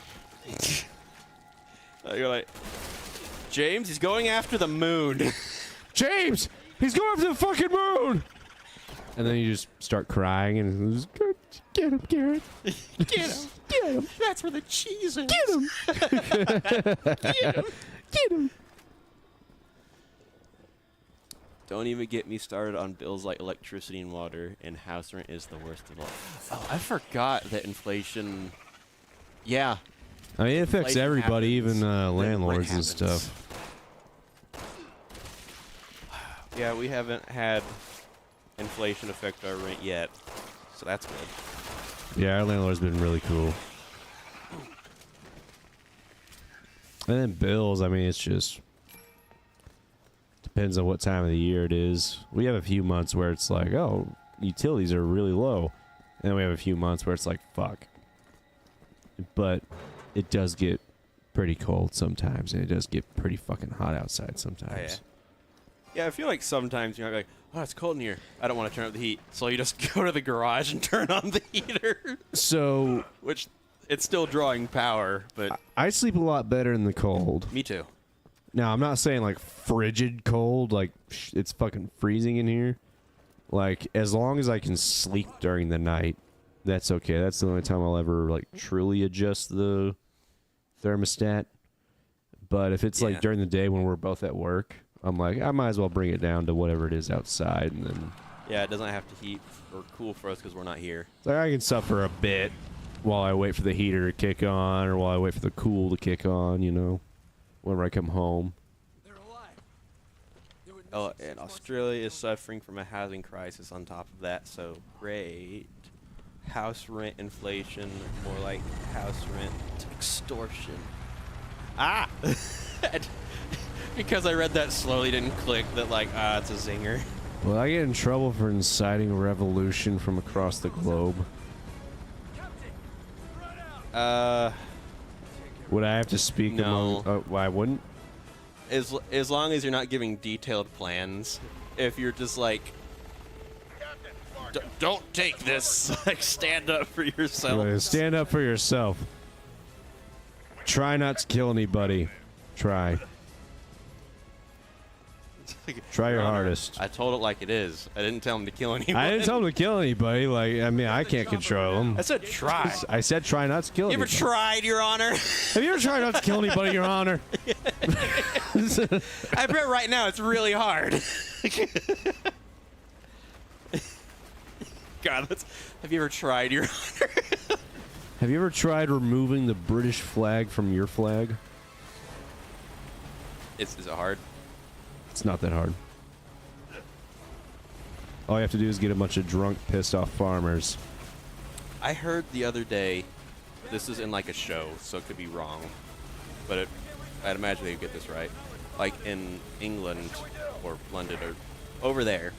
You're like, James, he's going after the moon.
James, he's going after the fucking moon. And then you just start crying and just, get him, Garrett.
Get him.
Get him.
That's where the cheese is.
Get him.
Get him.
Get him.
Don't even get me started on bills like electricity and water, and house rent is the worst of all. Oh, I forgot that inflation. Yeah.
I mean, it affects
Inflation
everybody,
happens
even
when
landlords and
happens.
stuff.
Yeah, we haven't had inflation affect our rent yet, so that's good.
Yeah, our landlord's been really cool. And then bills, I mean, it's just depends on what time of the year it is. We have a few months where it's like, oh, utilities are really low. And then we have a few months where it's like, fuck. But it does get pretty cold sometimes, and it does get pretty fucking hot outside sometimes.
Oh, yeah. Yeah, I feel like sometimes you're like, oh, it's cold in here. I don't want to turn up the heat. So you just go to the garage and turn on the heater.
So,
Which it's still drawing power, but
I sleep a lot better in the cold.
me too.
Now, I'm not saying like frigid cold, like it's fucking freezing in here. Like, as long as I can sleep during the night, that's okay. That's the only time I'll ever like truly adjust the thermostat. But if it's
Yeah.
like during the day when we're both at work, I'm like, I might as well bring it down to whatever it is outside, and then
Yeah, it doesn't have to heat or cool for us because we're not here.
like I can suffer a bit while I wait for the heater to kick on, or while I wait for the cool to kick on. You know, whenever I come home.
They're alive. They were
Oh,
missing
and
some
Australia is suffering from a housing crisis on top of that, so great. House rent inflation, more like house rent extortion. Ah! Because I read that slowly, didn't click that like, it's a zinger.
Will I get in trouble for inciting a revolution from across the globe? Would I have to speak
No.
among... I wouldn't?
As long as you're not giving detailed plans. If you're just like, don't take this, like stand up for yourself.
Stand up for yourself. Try not to kill anybody. Try. Try your hardest.
I told it like it is. I didn't tell him to kill anyone.
I didn't tell him to kill anybody. Like, I mean, I can't control him.
I said try.
I said try not to kill
You ever
anybody.
tried, Your Honor?
Have you ever tried not to kill anybody, Your Honor?
I bet right now it's really hard. God, have you ever tried, Your Honor?
Have you ever tried removing the British flag from your flag?
Is it hard?
It's not that hard. All you have to do is get a bunch of drunk, pissed off farmers.
I heard the other day, this is in like a show, so it could be wrong, but I'd imagine they'd get this right. Like in England or London or over there,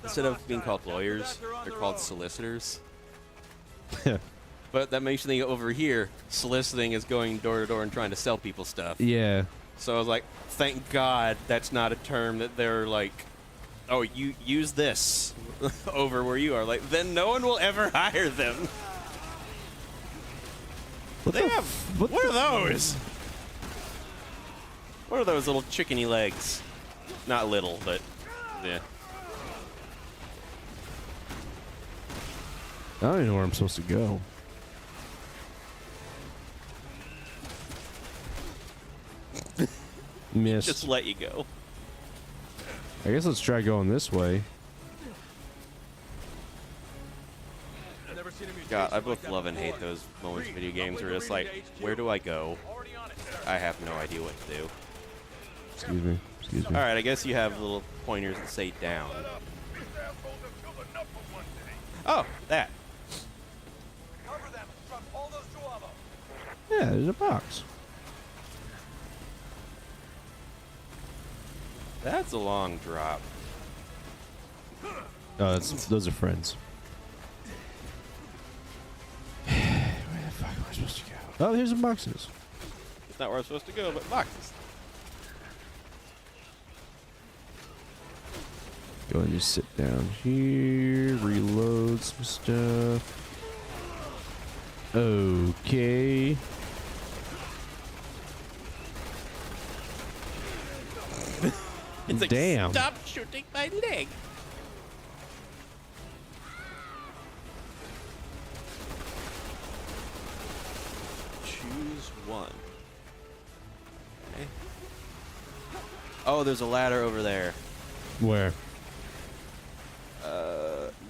instead of being called lawyers, they're called solicitors. But that makes me think over here, soliciting is going door to door and trying to sell people stuff.
Yeah.
So I was like, thank God that's not a term that they're like, oh, you use this over where you are. Like, then no one will ever hire them. What are those? What are those little chickeny legs? Not little, but yeah.
I don't even know where I'm supposed to go. Missed.
Just let you go.
I guess let's try going this way.
God, I both love and hate those moments in video games where it's like, where do I go? I have no idea what to do.
Excuse me. Excuse me.
Alright, I guess you have little pointers that say down. Oh, that.
Cover them from all those Juavo.
Yeah, there's a box.
That's a long drop.
Oh, those are friends. Where the fuck am I supposed to go? Oh, here's some boxes.
It's not where I'm supposed to go, but boxes.
Go and just sit down here, reload some stuff. Okay.
It's like,
Damn.
stop shooting my leg. Choose one. Okay. Oh, there's a ladder over there.
Where?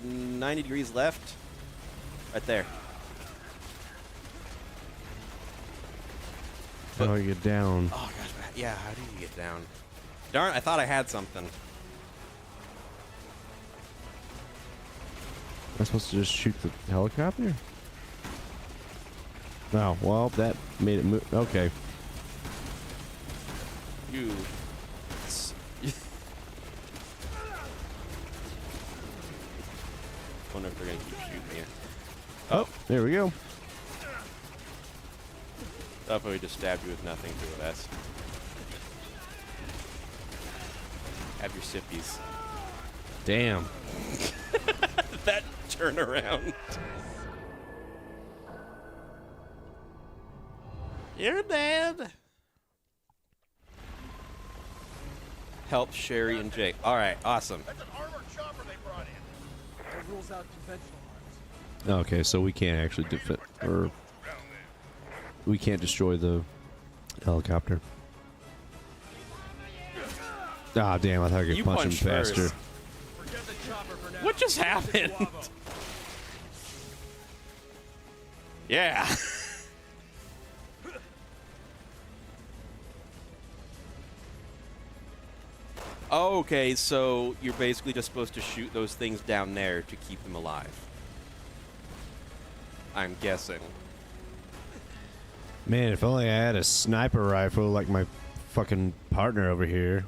90 degrees left. Right there.
How do I get down?
Oh gosh, yeah. How do you get down? Darn! I thought I had something.
Am I supposed to just shoot the helicopter? Oh, well, that made it move. Okay.
You. Wonder if they're gonna keep shooting you.
Oh, there we go.
I'll probably just stab you with nothing too. That's. Have your sippies.
Damn.
That turnaround. You're dead. Help Sherry and Jake. All right, awesome.
That's an armored chopper they brought in.
That rules out conventional arms.
Okay, so we can't actually defend, or we can't destroy the helicopter. Ah, damn! I thought I could
You
punch him
punched
faster.
first.
Forget the chopper for now.
What just happened? Yeah. Okay, so you're basically just supposed to shoot those things down there to keep them alive. I'm guessing.
Man, if only I had a sniper rifle like my fucking partner over here.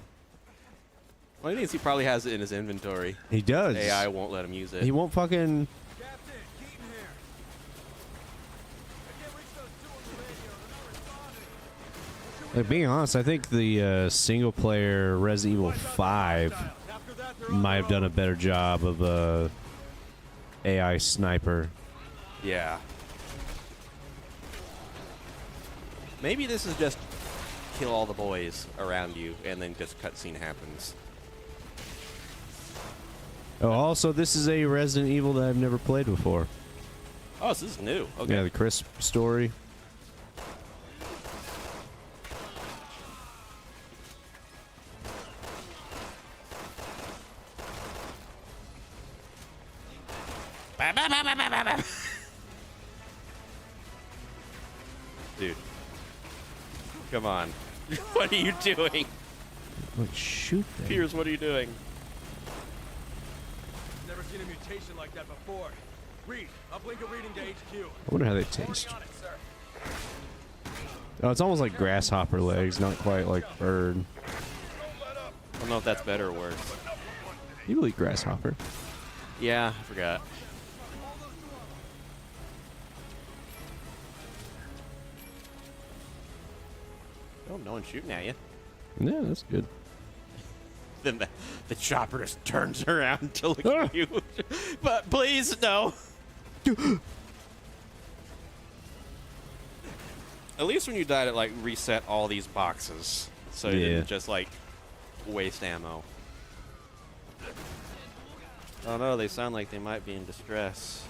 Well, I think he probably has it in his inventory.
He does.
AI won't let him use it.
He won't fucking.
Captain, Keaton here. I can't reach those two on the radio. They're not responding.
Like, being honest, I think the single player Resident Evil 5
After that, they're on
might
their
have done a
own.
better job of AI sniper.
Yeah. Maybe this is just kill all the boys around you and then just cutscene happens.
Oh, also, this is a Resident Evil that I've never played before.
Oh, so this is new. Okay.
Yeah, the Crisp story.
Dude. Come on. What are you doing?
Like, shoot them.
Piers, what are you doing?
Never seen a mutation like that before. Reed, I'll blink a reading to HQ.
I wonder how they taste.
On it, sir.
Oh, it's almost like grasshopper legs, not quite like bird.
I don't know if that's better or worse.
You eat grasshopper.
Yeah, I forgot. Oh, no one's shooting at you.
Yeah, that's good.
Then the chopper just turns around to look at you. But please, no. At least when you died, it like reset all these boxes, so you
Yeah.
didn't just like waste ammo. Oh no, they sound like they might be in distress.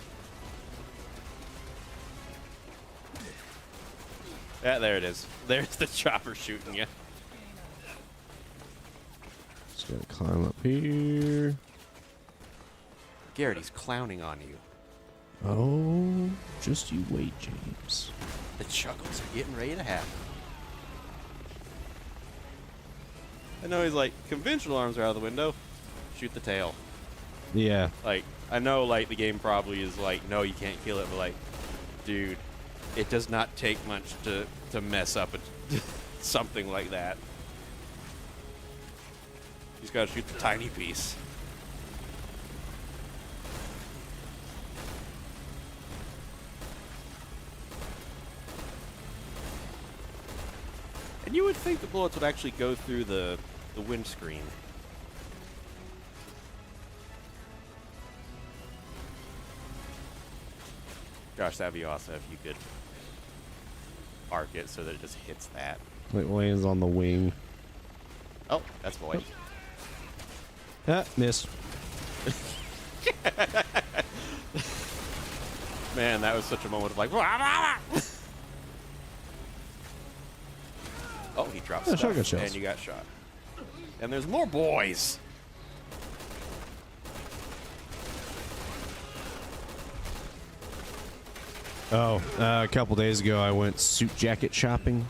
Yeah, there it is. There's the chopper shooting you.
Just gotta climb up here.
Garrett, he's clowning on you.
Oh, just you wait, James.
The chuckles are getting ready to happen. I know he's like, conventional arms are out of the window. Shoot the tail.
Yeah.
Like, I know like the game probably is like, no, you can't kill it, but like, dude, it does not take much to mess up something like that. He's got to shoot the tiny piece. And you would think the bullets would actually go through the windscreen. Gosh, that'd be awesome if you could arc it so that it just hits that.
It lands on the wing.
Oh, that's boy.
Ah, missed.
Man, that was such a moment of like. Oh, he dropped
Oh,
stuff,
shotgun shells.
and you got shot. And there's more boys.
Oh, a couple days ago I went suit jacket shopping.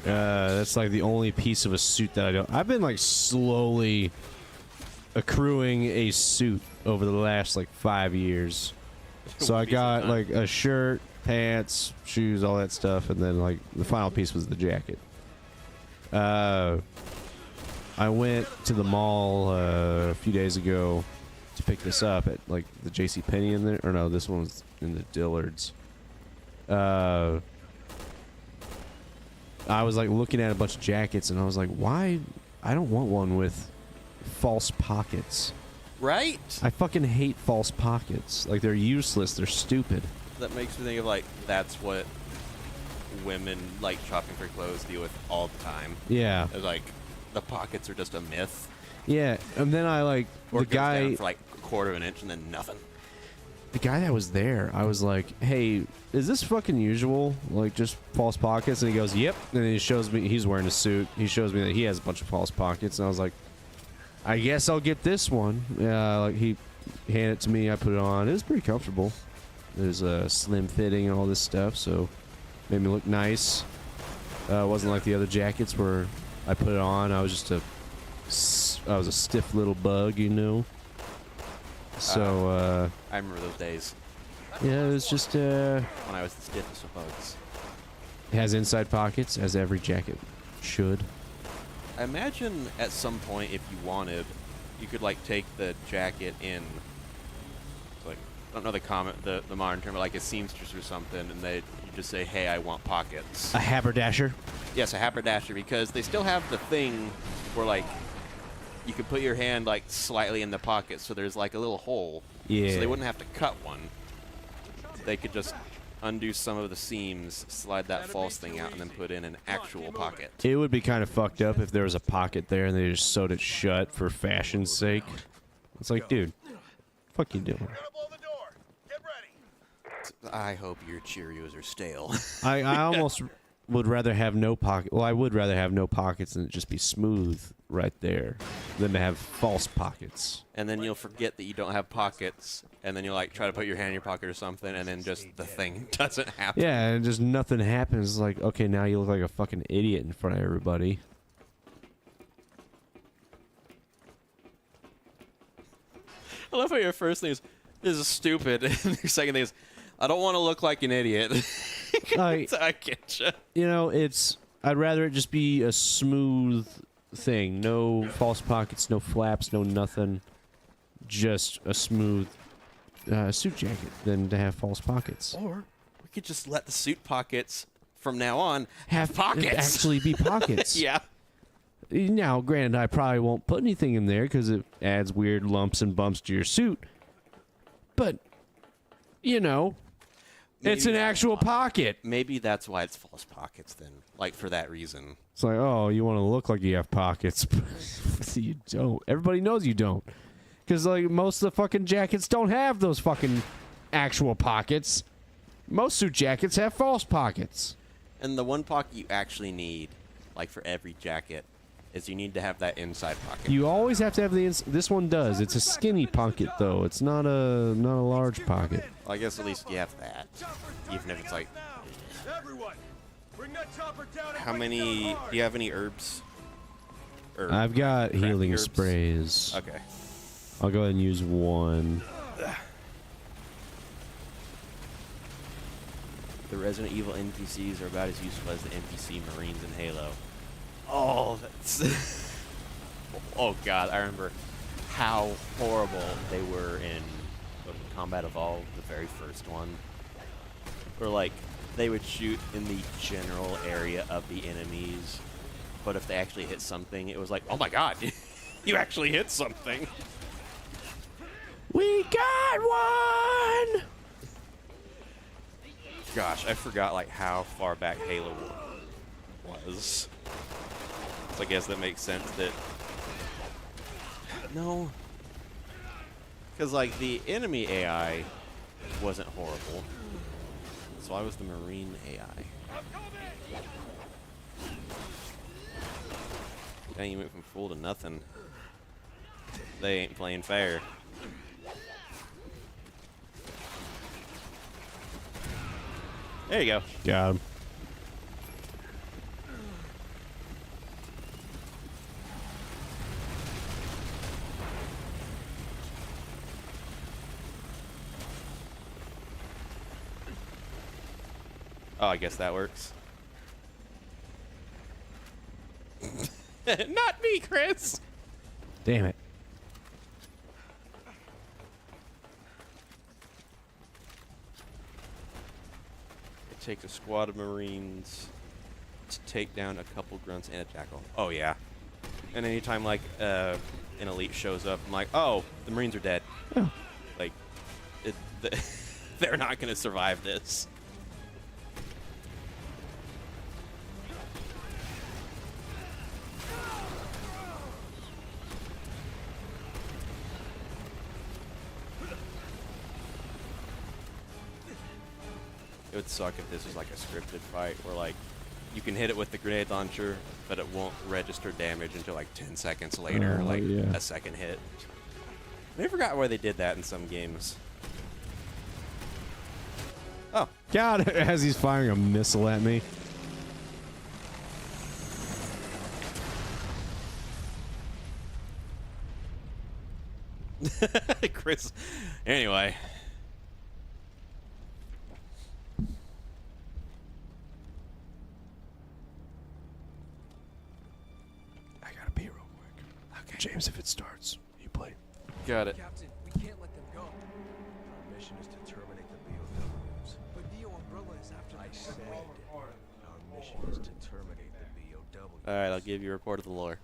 That's like the only piece of a suit that I don't. I've been like slowly accruing a suit over the last like 5 years. So I
Piece at a
got
time.
like a shirt, pants, shoes, all that stuff, and then like the final piece was the jacket. I went to the mall a few days ago to pick this up at like the JCPenney in there, or no, this one was in the Dillard's. I was like looking at a bunch of jackets, and I was like, why? I don't want one with false pockets.
Right?
I fucking hate false pockets. Like, they're useless. They're stupid.
That makes me think of like, that's what women like shopping for clothes deal with all the time.
Yeah.
It's like the pockets are just a myth.
Yeah, and then I like
Or
the
it goes
guy.
down for like a quarter of an inch and then nothing.
The guy that was there, I was like, "Hey, is this fucking usual? Like just false pockets?" And he goes, "Yep." And then he shows me he's wearing a suit. He shows me that he has a bunch of false pockets, and I was like, "I guess I'll get this one." Like he handed it to me. I put it on. It was pretty comfortable. There's a slim fitting and all this stuff, so made me look nice. It wasn't like the other jackets where I put it on. I was a stiff little bug, you know. So
I remember those days
yeah, it was just
when I was the stiffest of bugs.
it has inside pockets, as every jacket should.
I imagine at some point, if you wanted, you could like take the jacket in, like I don't know the modern term, but like a seamstress or something, and you just say, "Hey, I want pockets."
A haberdasher.
Yes, a haberdasher, because they still have the thing where like you could put your hand like slightly in the pocket, so there's like a little hole.
Yeah.
So they wouldn't have to cut one. They could just undo some of the seams, slide that false thing out, and then put in an actual pocket.
It would be kind of fucked up if there was a pocket there and they just sewed it shut for fashion's sake. It's like, dude, fuck you doing?
I hope your Cheerios are stale.
I almost would rather have no pocket. Well, I would rather have no pockets and it just be smooth right there than to have false pockets.
And then you'll forget that you don't have pockets, and then you'll like try to put your hand in your pocket or something, and then just the thing doesn't happen.
Yeah, and just nothing happens. It's like, okay, now you look like a fucking idiot in front of everybody.
I love how your first thing is, "This is stupid," and your second thing is, "I don't want to look like an idiot."
Like,
I get you.
you know, I'd rather it just be a smooth thing. No false pockets, no flaps, no nothing. Just a smooth suit jacket than to have false pockets.
Or we could just let the suit pockets from now on
Have
pockets.
actually be pockets.
Yeah.
Now, granted, I probably won't put anything in there because it adds weird lumps and bumps to your suit. But, you know, it's an
Maybe
actual pocket.
Maybe that's why it's false pockets then. Like for that reason.
It's like, oh, you want to look like you have pockets. But you don't. Everybody knows you don't. Because, like, most of the fucking jackets don't have those fucking actual pockets. Most suit jackets have false pockets.
And the one pocket you actually need, like for every jacket, is you need to have that inside pocket.
You always have to have the this one does. It's a skinny pocket though. It's not a large pocket.
Well, I guess at least you have that. Even if it's like,
Everyone, bring that chopper down.
how many, do you have any herbs? Or
I've got
craft
healing
herbs?
sprays.
Okay.
I'll go ahead and use one.
The Resident Evil NPCs are about as useful as the NPC Marines in Halo. Oh, that's... oh, God, I remember how horrible they were in Combat Evolved, the very first one. Where, like, they would shoot in the general area of the enemies, but if they actually hit something, it was like, oh my God, you actually hit something.
We got one!
Gosh, I forgot like how far back Halo was. So I guess that makes sense that... No. Because like the enemy AI wasn't horrible. So I was the Marine AI. Dang, you went from full to nothing. They ain't playing fair. There you go.
Got him.
Oh, I guess that works. Not me, Chris!
Damn it.
It takes a squad of Marines to take down a couple grunts and a jackal. Oh, yeah. And anytime, like, an elite shows up, I'm like, oh, the Marines are dead.
Oh.
Like, they're not going to survive this. It would suck if this was like a scripted fight where like you can hit it with the grenade launcher, but it won't register damage until like 10 seconds later,
Oh,
like
yeah.
a second hit. I forgot why they did that in some games. Oh,
God, as he's firing a missile at me.
Chris. Anyway.
I gotta pee real quick. Okay. James, if it starts, you play.
Got it.
Captain, we can't let them go.
Our mission is to terminate the BOWs.
But Neo Umbrella is after
I
them.
said our mission is to terminate the BOWs.
Alright, I'll give you a report of the lore.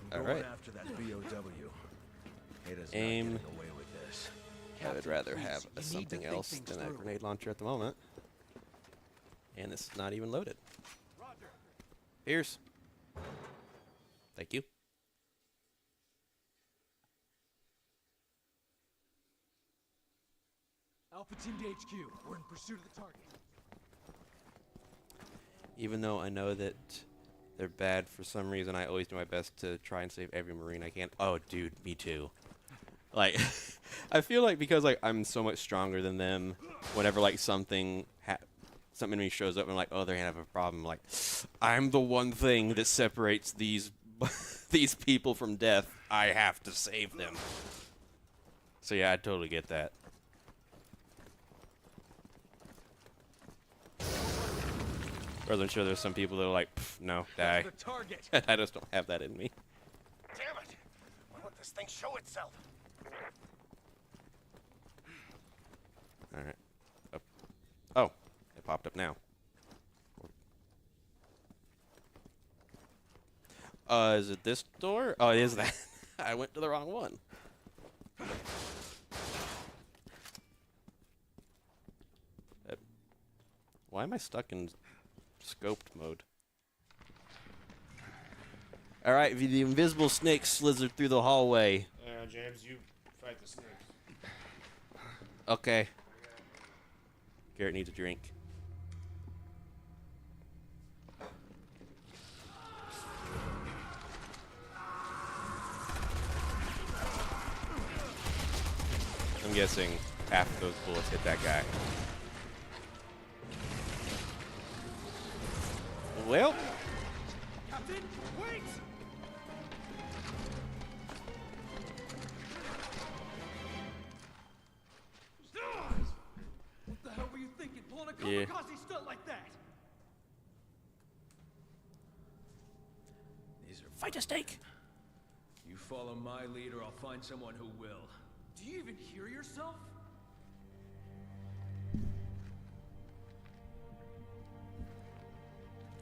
I'm
Alright.
going after that BOW. Ada's
Aim.
not getting away with this.
I would rather
please,
have
you need to
something
think
else
things
than a
through.
grenade launcher at the moment. And this is not even loaded. Here's. Thank you.
Alpha Team to HQ. We're in pursuit of the target.
Even though I know that they're bad for some reason, I always do my best to try and save every Marine I can. Oh, dude, me too. Like, I feel like because like I'm so much stronger than them, whenever like something enemy shows up and I'm like, oh, they're gonna have a problem. Like, I'm the one thing that separates these these people from death. I have to save them. So yeah, I totally get that. Whereas I'm sure there's some people that are like, no, die.
The target.
I just don't have that in me.
Damn it! Why won't this thing show itself?
Alright. Oh, it popped up now. Is it this door? Oh, it is that. I went to the wrong one. Why am I stuck in scoped mode? Alright, the invisible snake slithered through the hallway.
James, you fight the snakes.
Okay. Garrett needs a drink. I'm guessing half of those bullets hit that guy. Well,
Captain, wait! What the hell were you thinking, pulling a
Yeah.
kamikaze stunt like that?
These are
fight a snake.
You follow my lead or I'll find someone who will.
Do you even hear yourself?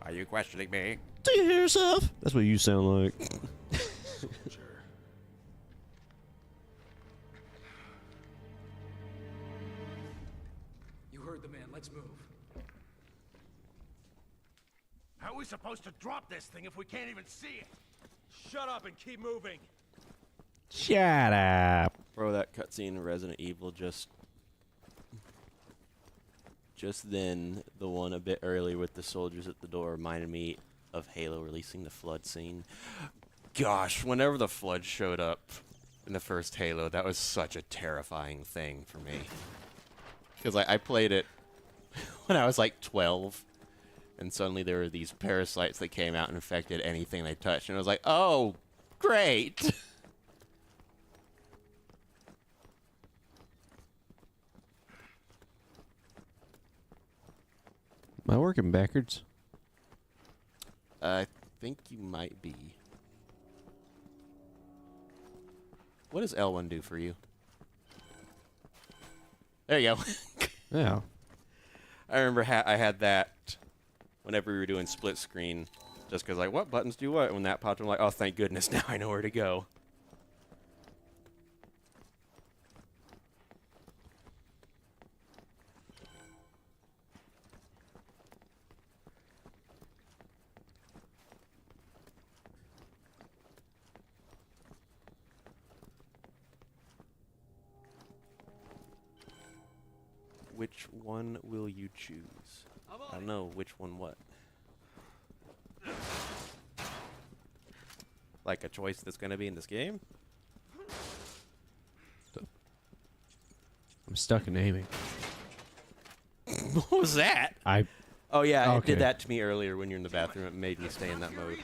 Are you questioning me?
Do you hear yourself? That's what you sound like.
Soldier.
You heard the man, let's move.
How are we supposed to drop this thing if we can't even see it?
Shut up and keep moving.
Shut up.
Bro, that cutscene in Resident Evil just then, the one a bit earlier with the soldiers at the door reminded me of Halo releasing the flood scene. Gosh, whenever the flood showed up in the first Halo, that was such a terrifying thing for me. Because I played it when I was like 12, and suddenly there were these parasites that came out and infected anything they touched, and I was like, oh, great!
Am I working backwards?
I think you might be. What does L1 do for you? There you go.
Yeah.
I remember I had that whenever we were doing split screen, just because like, what buttons do what? When that popped, I'm like, oh, thank goodness, now I know where to go. which one will you choose? I don't know which one what. Like a choice that's going to be in this game?
I'm stuck in aiming.
What was that? Oh yeah, it
Okay.
did that to me earlier when you're in the bathroom. It made me stay in that mode.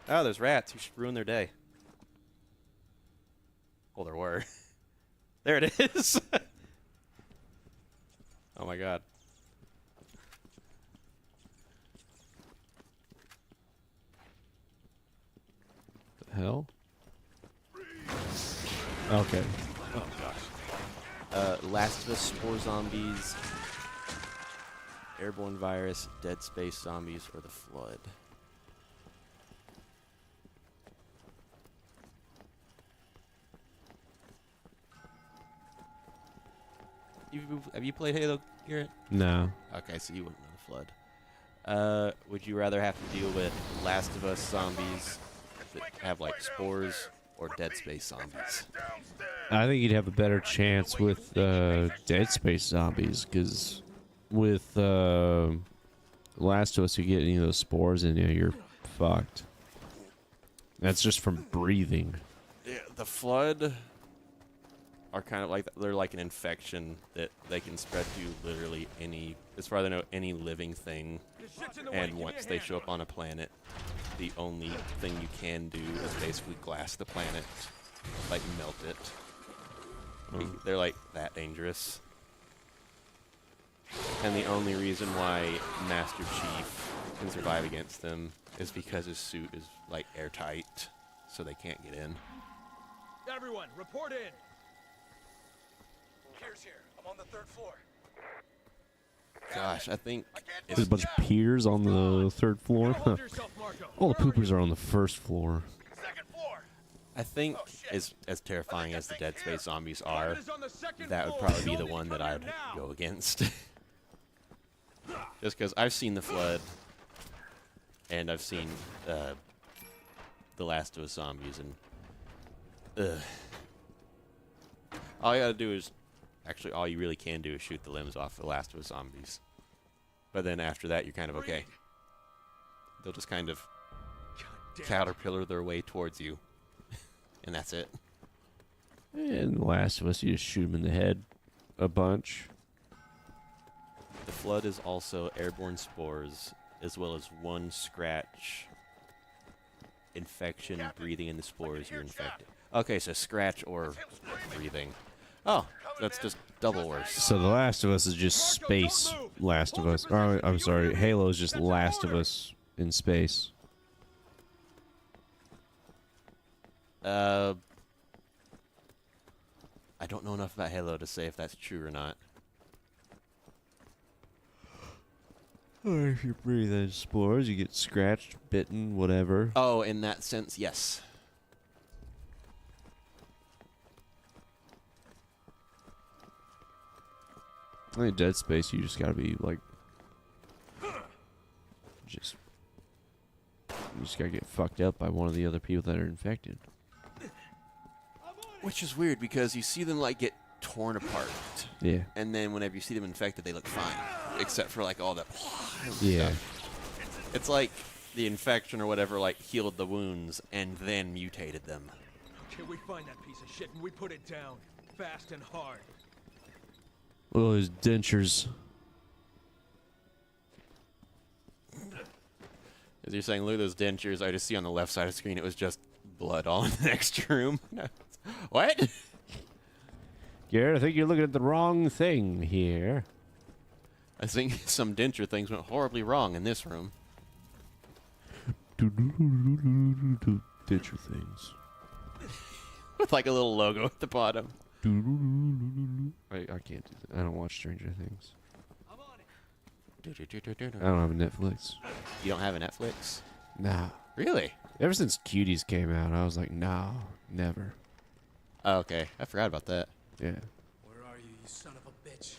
Oh, there's rats. You should ruin their day. Well, there were. There it is. Oh my god.
The hell? Okay.
Oh gosh. Last of Us Spore Zombies, Airborne Virus, Dead Space Zombies, or The Flood. Have you played Halo, Garrett?
No.
Okay, so you wouldn't know The Flood. Would you rather have to deal with Last of Us zombies that have like spores or Dead Space zombies?
I think you'd have a better chance with Dead Space zombies, because with Last of Us, you get any of those spores in you, you're fucked. That's just from breathing.
Yeah, The Flood are kind of like, they're like an infection that they can spread to literally any, as far as I know, any living thing. And once they show up on a planet, the only thing you can do is basically glass the planet, like melt it. They're like that dangerous. And the only reason why Master Chief can survive against them is because his suit is like airtight, so they can't get in.
Everyone, report in.
Here's here. I'm on the 3rd floor.
Gosh, I think
There's a bunch of piers on the 3rd floor.
Hold yourself, Marco.
All the poopers are on the 1st floor.
2nd floor.
I think as terrifying as the Dead Space zombies are,
Is on the 2nd
that would
floor.
probably be the
Y'all need
one
to
that
come
I
here
would
now.
go against. Just because I've seen The Flood, and I've seen The Last of Us zombies, and all you gotta do is, actually all you really can do is shoot the limbs off The Last of Us zombies. But then after that, you're kind of okay. They'll just kind of caterpillar their way towards you, and that's it.
And The Last of Us, you just shoot them in the head a bunch.
The Flood is also airborne spores, as well as one scratch infection. Breathing in the spores, you're infected. Okay, so scratch or breathing. Oh, that's just double worse.
So The Last of Us is just space Last of Us. Or, I'm sorry, Halo is just Last of Us in space.
I don't know enough about Halo to say if that's true or not.
Or if you breathe in spores, you get scratched, bitten, whatever.
Oh, in that sense, yes.
I think Dead Space, you just gotta be like, you just gotta get fucked up by one of the other people that are infected.
Which is weird because you see them like get torn apart,
Yeah.
and then whenever you see them infected, they look fine, except for like all that.
Yeah.
It's like the infection or whatever like healed the wounds and then mutated them.
Okay, we find that piece of shit and we put it down. Fast and hard.
Look at those dentures.
As you're saying, look at those dentures. I just see on the left side of the screen it was just blood all in the next room. What?
Garrett, I think you're looking at the wrong thing here.
I think some denture things went horribly wrong in this room.
Denture things.
With like a little logo at the bottom.
I can't do that. I don't watch Stranger Things.
I'm on it.
I don't have a Netflix.
You don't have a Netflix?
Nah.
Really?
Ever since Cuties came out, I was like, nah, never.
Oh, okay. I forgot about that.
Yeah.
Where are you, you son of a bitch?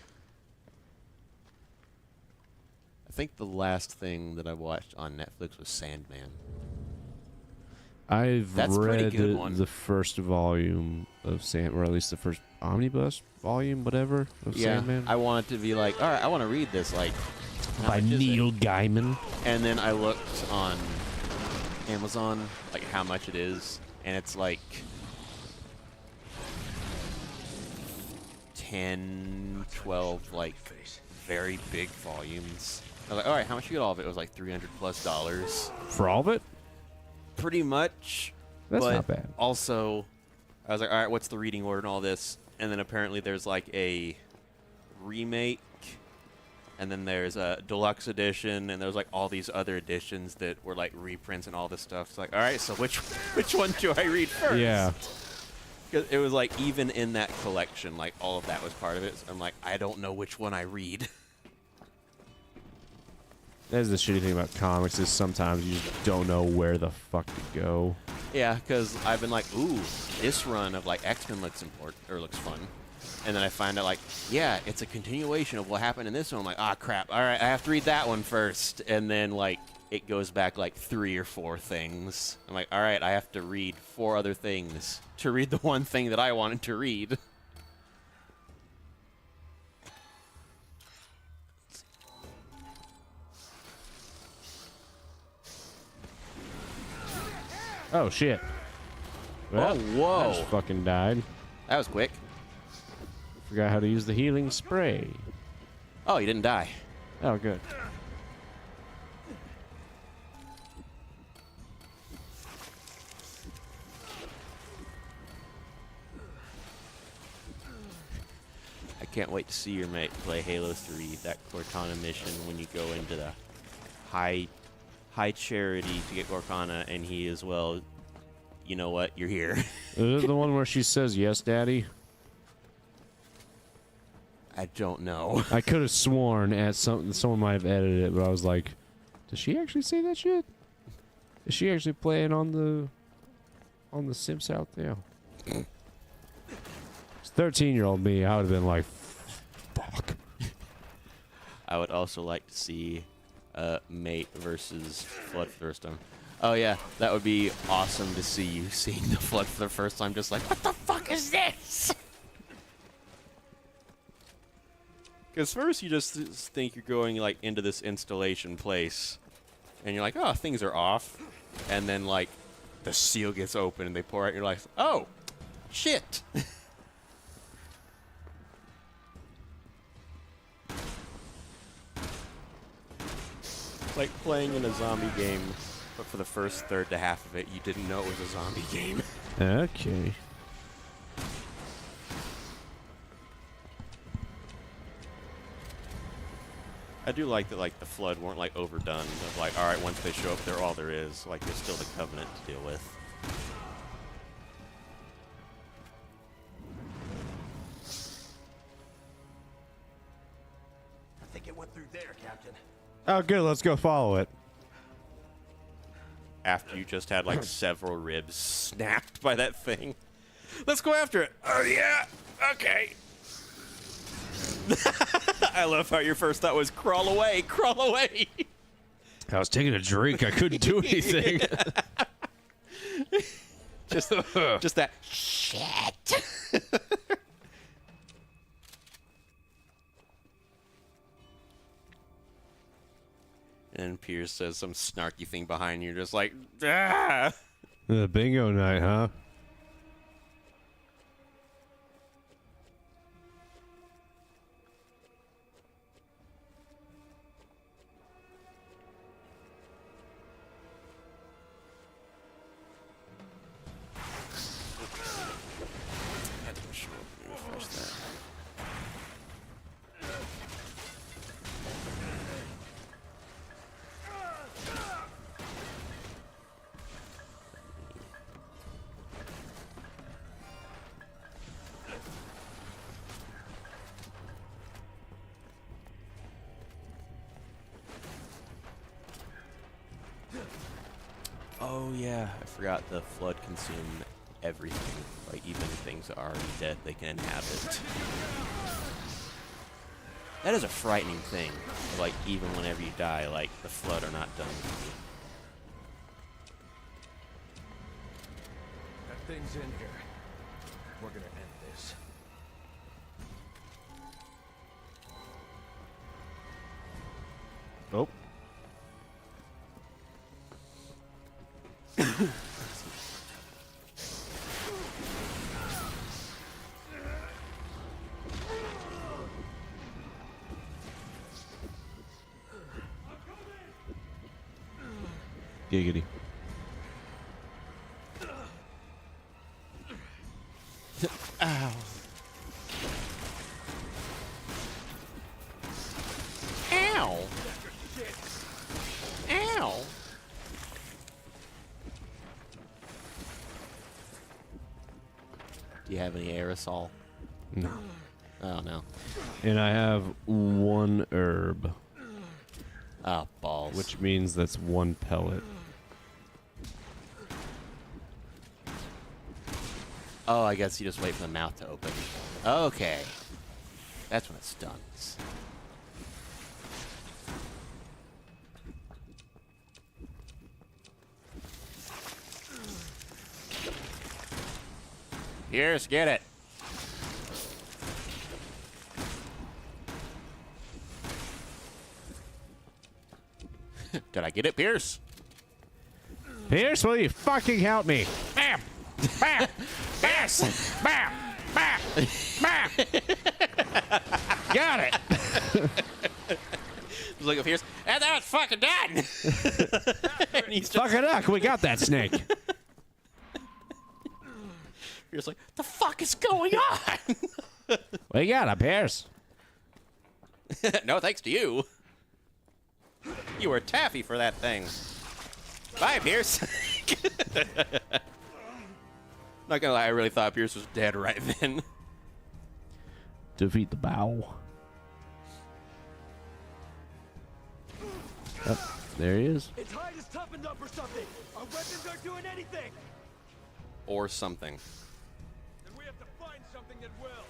I think the last thing that I watched on Netflix was Sandman.
I've
That's a pretty
read
good one.
the first volume of Sand, or at least the first omnibus volume, whatever, of
Yeah,
Sandman.
I want it to be like, all right, I want to read this. Like, how
By
much is it?
Neil Gaiman.
And then I looked on Amazon, like how much it is, and it's like 10, 12, like very big volumes. I was like, all right, how much you get all of it? It was like $300+.
For all of it?
Pretty much.
That's
but
not bad.
Also, I was like, all right, what's the reading order and all this? And then apparently there's like a remake, and then there's a deluxe edition, and there's like all these other editions that were like reprints and all this stuff. It's like, all right, so which one do I read first?
Yeah.
Because it was like even in that collection, like all of that was part of it. So I'm like, I don't know which one I read.
That's the shitty thing about comics is sometimes you just don't know where the fuck to go.
Yeah, because I've been like, ooh, this run of like X-Men looks important or looks fun, and then I find out like, yeah, it's a continuation of what happened in this one. I'm like, ah, crap. All right, I have to read that one first, and then like it goes back like 3 or 4 things. I'm like, all right, I have to read 4 other things to read the one thing that I wanted to read.
Oh, shit. Well,
whoa.
I just fucking died.
That was quick.
Forgot how to use the healing spray.
Oh, you didn't die.
Oh, good.
I can't wait to see your mate play Halo 3, that Cortana mission when you go into the high charity to get Cortana, and he as well, you know what, you're here.
Is it the one where she says, yes, daddy?
I don't know.
I could have sworn at someone might have edited it, but I was like, does she actually say that shit? Is she actually playing on the Sims out there? It's 13-year-old me. I would have been like, fuck.
I would also like to see Mate versus Flood for the first time. Oh yeah, that would be awesome to see you seeing the Flood for the first time, just like, what the fuck is this? Because first you just think you're going like into this installation place, and you're like, oh, things are off, and then like the seal gets open and they pour out, and you're like, oh, shit. Like playing in a zombie game, but for the first third to half of it, you didn't know it was a zombie game.
Okay.
I do like that, like, the Flood weren't, like, overdone. Of, like, all right, once they show up, they're all there is. Like, there's still the Covenant to deal with.
I think it went through there, Captain.
Oh, good. Let's go follow it.
After you just had, like, several ribs snapped by that thing. Let's go after it. Oh, yeah. Okay. I love how your first thought was, crawl away, crawl away.
I was taking a drink. I couldn't do anything.
just that shit. And Pierce says some snarky thing behind you, just like, ah.
Bingo night, huh?
Refresh that. Oh yeah, I forgot the Flood consumed everything. Like even things that are already dead, they can inhabit. That is a frightening thing. Like even whenever you die, like the Flood are not done with
things in here. We're gonna end this.
Oh. Giggity.
Ow. Ow. Ow. Do you have any aerosol?
No.
Oh, no.
And I have 1 herb,
Oh, balls.
which means that's 1 pellet.
Oh, I guess you just wait for the mouth to open. Okay. That's when it stuns. Pierce, get it. Did I get it, Pierce?
Pierce, will you fucking help me? Bam! Bam! Yes! Bam! Bam! Bam! Got it!
Look at Pierce. And that was fucking done! And he's just,
Fucking up, we got that snake.
Pierce like, the fuck is going on?
We got it, Pierce.
No thanks to you. You were taffy for that thing. Bye, Pierce. Not gonna lie, I really thought Pierce was dead right then.
Defeat the bow. Oh, there he is.
Its hide is toughened up or something. Our weapons aren't doing anything.
Or something.
Then we have to find something that will.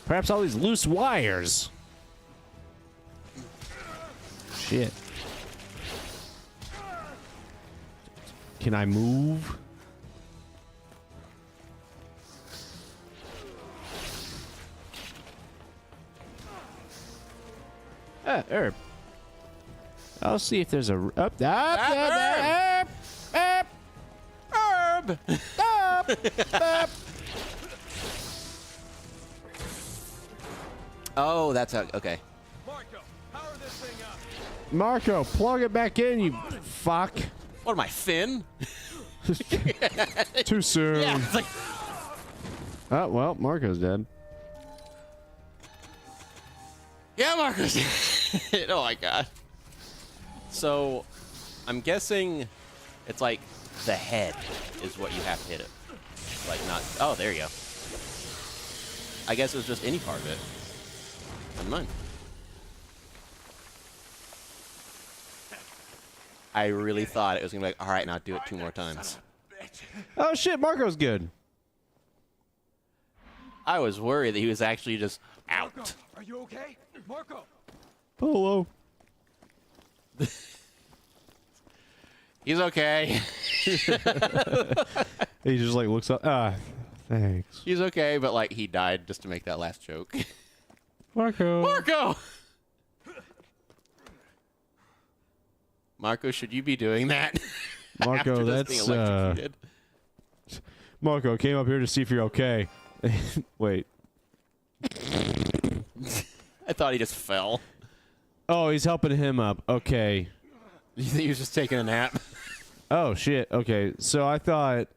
Perhaps all these loose wires. Shit. Can I move? Herb. I'll see if there's a up.
Herb. Herb. Oh, that's how. Okay.
Marco, power this thing up.
Marco, plug it back in, you fuck.
What am I, Finn?
Too soon.
Yeah. It's like,
Oh, well, Marco's dead.
yeah, Marcus. Oh my god. So, I'm guessing it's like the head is what you have to hit it. Like not. Oh, there you go. I guess it was just any part of it. Never mind. I really thought it was gonna be like, all right, now do it 2 more times.
Oh shit, Marco's good.
I was worried that he was actually just out.
Marco, are you okay? Marco.
Hello.
He's okay.
He just like looks up. Ah, thanks.
He's okay, but like he died just to make that last joke.
Marco.
Marco! Marco, should you be doing that?
Marco,
After just being
that's
electrocuted?
Marco came up here to see if you're okay. Wait.
I thought he just fell.
Oh, he's helping him up. Okay.
You think he was just taking a nap?
Oh shit. Okay. So I thought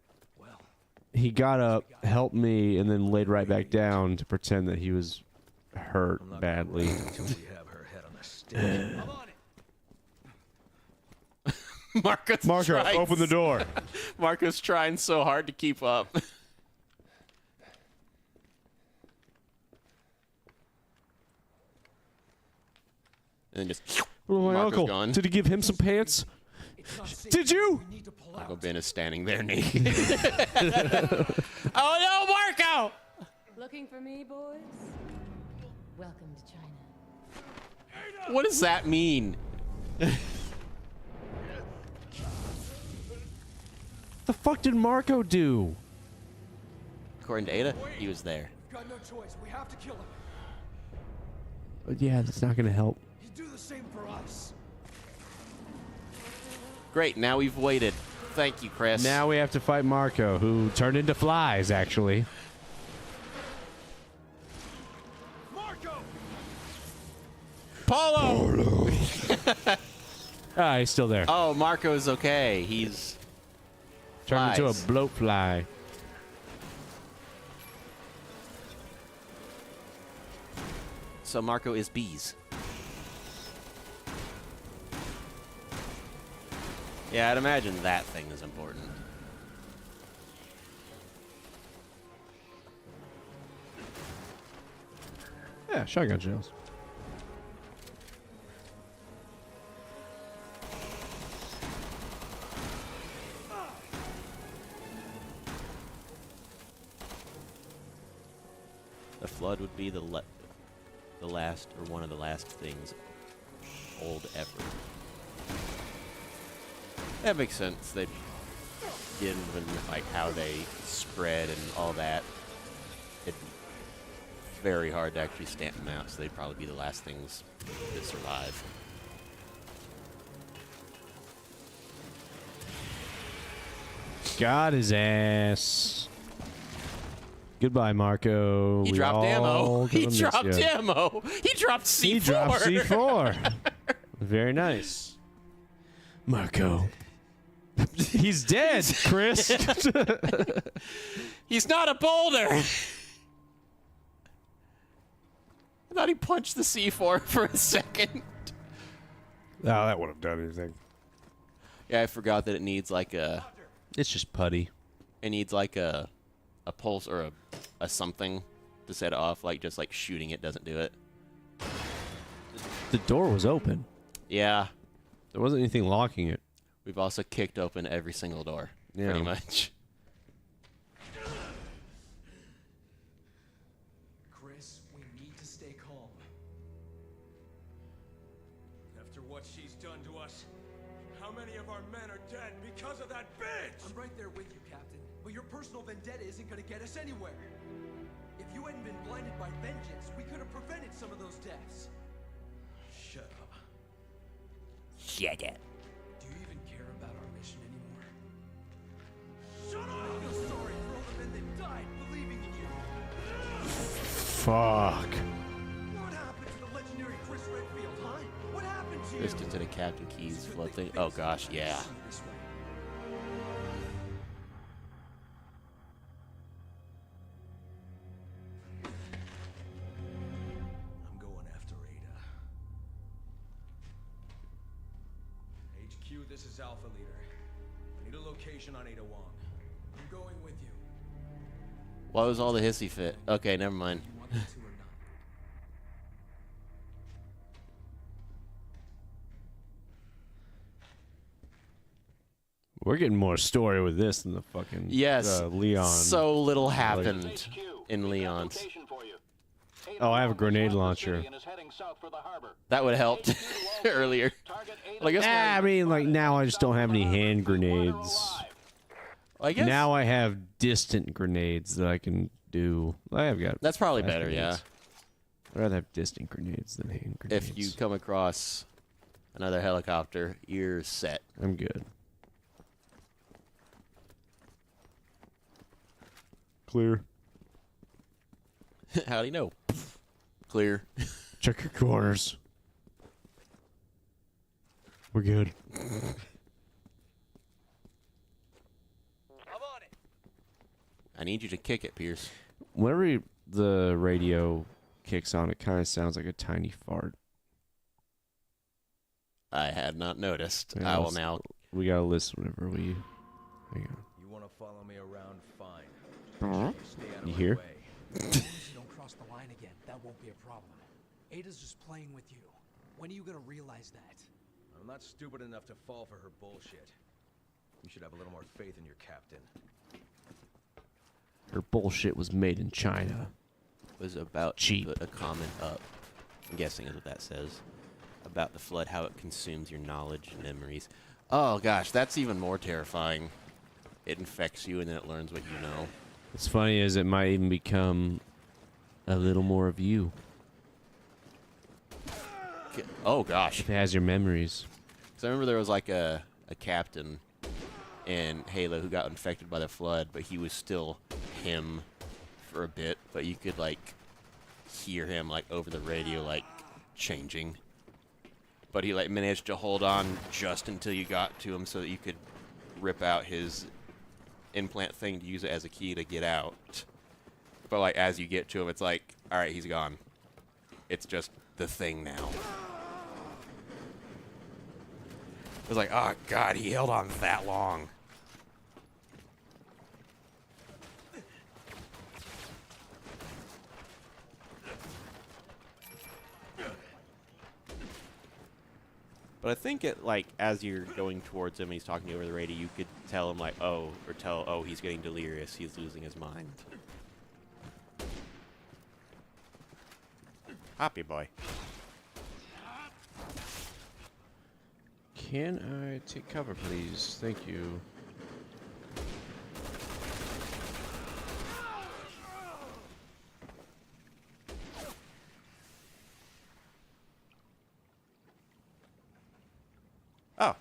he got up, helped me, and then laid right back down to pretend that he was hurt badly.
Until we have her head on a stick. I'm on it.
Marco,
open the door.
Marco's trying so hard to keep up. And then just
Oh, my
Marco's
uncle.
gone.
Did he give him some pants?
It's not safe.
Did you?
We need to pull
Uncle
out.
Ben is standing there naked. Oh no, Marco!
Looking for me, boys? Welcome to China.
What does that mean?
The fuck did Marco do?
According to Ada, he was there.
We've got no choice. We have to kill him.
Yeah, that's not gonna help.
He'd do the same for us.
Great, now we've waited. Thank you, Chris.
Now we have to fight Marco, who turned into flies, actually.
Marco!
Paulo!
Ah, he's still there.
Oh, Marco's okay. He's
Turned into a
flies.
bloatfly.
So Marco is bees. Yeah, I'd imagine that thing is important.
Yeah, shotgun shells.
The flood would be the last, or one of the last things old ever. That makes sense. They given like how they spread and all that. It'd be very hard to actually stamp them out, so they'd probably be the last things that survive.
Got his ass. Goodbye, Marco.
He
We
dropped ammo.
all
He
gonna miss
dropped
ya.
ammo. He dropped C4.
He dropped C4. Very nice. Marco. He's dead, Chris.
He's not a boulder. I thought he punched the C4 for a second.
Oh, that would have done anything.
Yeah, I forgot that it needs like a.
It's just putty.
It needs like a pulse or a something to set it off. Like just like shooting it doesn't do it.
The door was open.
Yeah,
There wasn't anything locking it.
we've also kicked open every single door.
Yeah.
Pretty much.
Chris, we need to stay calm.
After what she's done to us, how many of our men are dead because of that bitch?
I'm right there with you, Captain. But your personal vendetta isn't gonna get us anywhere. If you hadn't been blinded by vengeance, we could have prevented some of those deaths.
Shut up.
Shut it.
Do you even care about our mission anymore?
Shut
I
up!
feel sorry for all the men that died believing in you.
Fuck.
What happened to the legendary Chris Redfield, huh? What happened to you?
Just into the Captain Keys flood thing. Oh gosh, yeah.
See you this way.
I'm going after Ada. HQ, this is Alpha Leader. I need a location on Ada Wong.
I'm going with you.
What was all the hissy fit? Okay, never mind.
You want me to or not?
We're getting more story with this than the fucking
Yes.
Leon.
So little happened in Leon's.
Oh, I have a grenade launcher.
That would have helped earlier. Well, I guess
I mean, like, now I just don't have any hand grenades.
I guess
Now I have distant grenades that I can do. I have got.
that's probably
fast
better. Yeah.
grenades. I'd rather have distant grenades than hand grenades.
If you come across another helicopter, you're set.
I'm good. Clear.
How do you know? Clear.
Check your corners. We're good.
I'm on it.
I need you to kick it, Pierce.
Whenever the radio kicks on, it kind of sounds like a tiny fart.
I had not noticed.
Yeah,
I will
let's-
now.
We gotta listen whenever we. Hang on.
You want to follow me around? Fine. Stay out of
You
my
hear?
way.
As long as you don't cross the line again, that won't be a problem. Ada's just playing with you. When are you gonna realize that?
I'm not stupid enough to fall for her bullshit. You should have a little more faith in your captain.
Her bullshit was made in China.
Was about
Cheap.
to put a comment up. I'm guessing is what that says. About the flood, how it consumes your knowledge and memories. Oh gosh, that's even more terrifying. it infects you and then it learns what you know.
What's funny is it might even become a little more of you.
Oh gosh.
If it has your memories.
So I remember there was like a captain in Halo who got infected by the flood, but he was still him for a bit, but you could like hear him like over the radio like changing. But he like managed to hold on just until you got to him so that you could rip out his implant thing to use it as a key to get out. But like as you get to him, it's like, all right, he's gone. It's just the thing now. It was like, oh god, he held on that long. But I think it, like, as you're going towards him and he's talking to you over the radio, you could tell him, like, oh, he's getting delirious. He's losing his mind. Happy boy.
Can I take cover, please? Thank you.
Oh.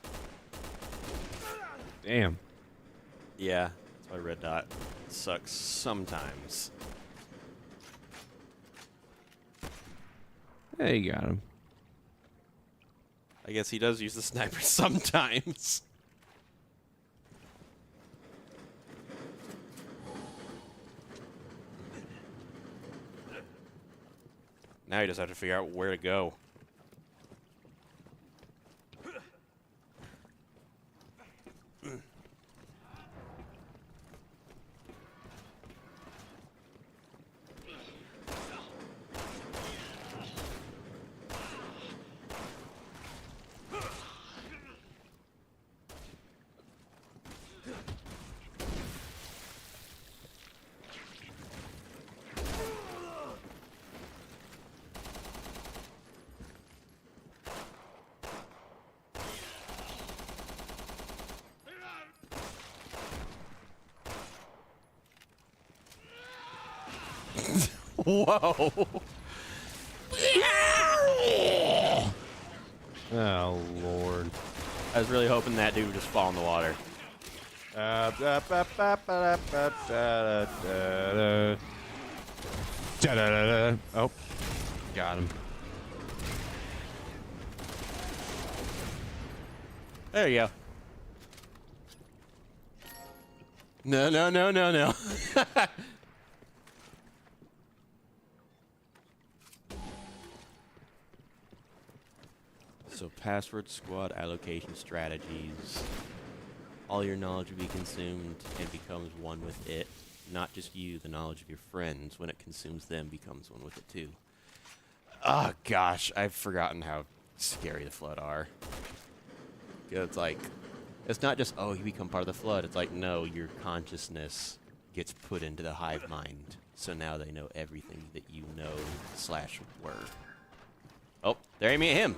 Damn.
Yeah, that's why red dot sucks sometimes.
Hey, you got him.
I guess he does use the sniper sometimes. Now you just have to figure out where to go. Whoa!
Oh, Lord.
I was really hoping that dude would just fall in the water.
Oh, got him.
There you go. No, no, no, no, no. So password squad allocation strategies. All your knowledge will be consumed and becomes one with it. Not just you, the knowledge of your friends. When it consumes them, becomes one with it too. Oh gosh, I've forgotten how scary the Flood are. It's like, it's not just, oh, you become part of the Flood. It's like, no, your consciousness gets put into the hive mind. So now they know everything that you know / were. Oh, there you meet him.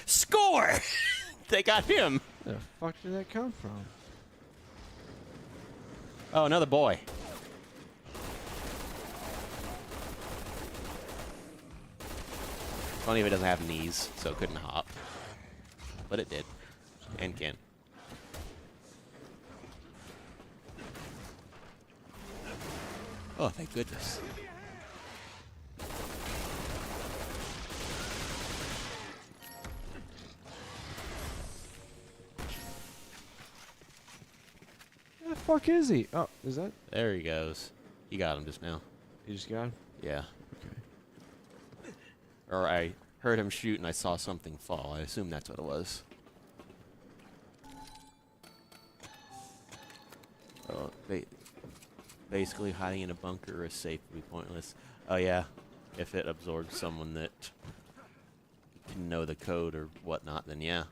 Score! They got him.
Where the fuck did that come from?
Oh, another boy. Funny if it doesn't have knees, so it couldn't hop. But it did. And can. Oh, thank goodness.
Where the fuck is he? Oh, is that?
There he goes. He got him just now.
You just got him?
Yeah.
Okay.
Or I heard him shoot and I saw something fall. I assume that's what it was. Oh, basically hiding in a bunker or a safe would be pointless. Oh yeah, if it absorbs someone that can know the code or whatnot, then yeah.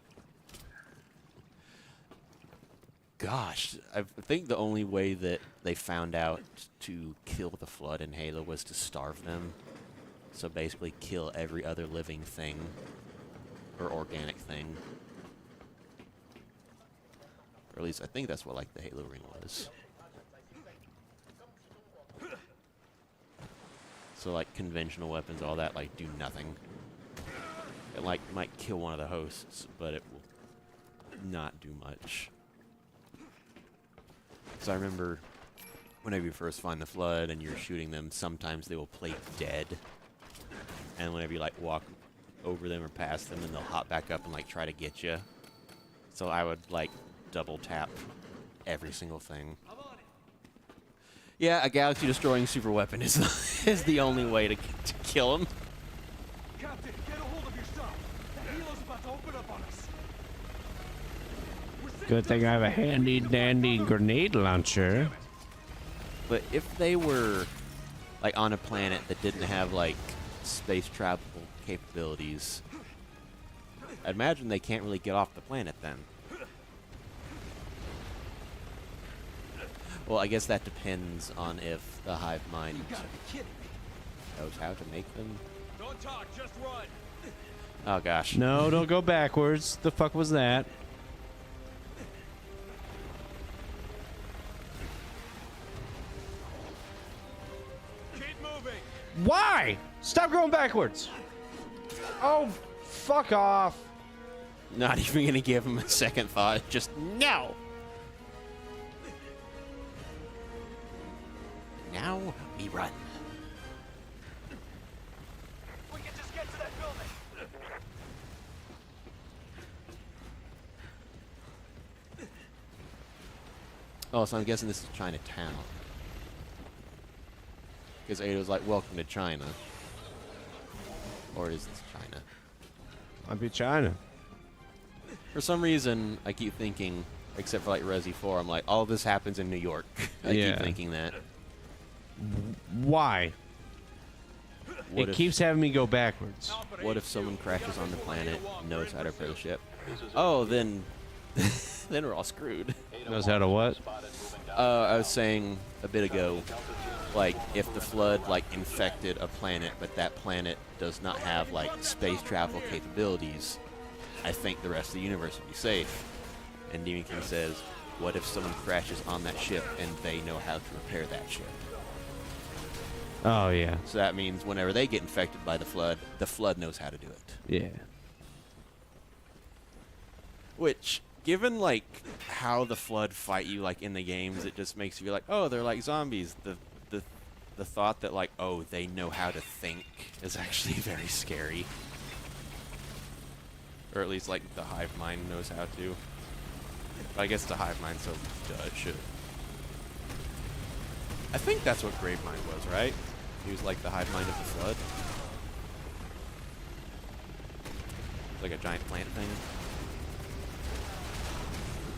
Gosh, I think the only way that they found out to kill the Flood in Halo was to starve them. So basically kill every other living thing or organic thing. Or at least I think that's what like the Halo ring was. So like conventional weapons, all that like do nothing. It like might kill one of the hosts, but it will not do much. So I remember whenever you first find the Flood and you're shooting them, sometimes they will play dead. And whenever you like walk over them or past them, then they'll hop back up and like try to get you. So I would like double tap every single thing. Yeah, a galaxy destroying super weapon is is the only way to kill them.
Captain, get a hold of your stuff. The helo's about to open up on us.
Good thing I have a handy dandy grenade launcher.
But if they were like on a planet that didn't have like space travel capabilities, I'd imagine they can't really get off the planet then. Well, I guess that depends on if the hive mind
You gotta be kidding me.
knows how to make them.
Don't talk, just run.
Oh gosh.
No, don't go backwards. The fuck was that?
Keep moving.
Why? Stop going backwards. Oh, fuck off.
Not even gonna give him a second thought. Just no. Now we run.
We can just get to that building.
Oh, so I'm guessing this is Chinatown. Because Ada's like, welcome to China. Or is this China?
Might be China.
For some reason, I keep thinking, except for like Resi 4, I'm like, all this happens in New York. I
Yeah.
keep thinking that.
Why?
What
It
if,
keeps having me go backwards.
what if someone crashes on the planet, knows how to repair the ship? Oh, then then we're all screwed.
Knows how to what?
I was saying a bit ago, like, if the Flood, like, infected a planet, but that planet does not have, like, space travel capabilities, I think the rest of the universe would be safe. And Demon King says, what if someone crashes on that ship and they know how to repair that ship?
Oh, yeah.
So that means whenever they get infected by the Flood knows how to do it.
Yeah.
Which, given, like, how the Flood fight you, like, in the games, it just makes you feel like, oh, they're like zombies. The thought that, like, oh, they know how to think is actually very scary. Or at least, like, the hive mind knows how to. But I guess the hive mind, so duh, it should. I think that's what Gravemind was, right? He was like the hive mind of the Flood. Like a giant plant thing.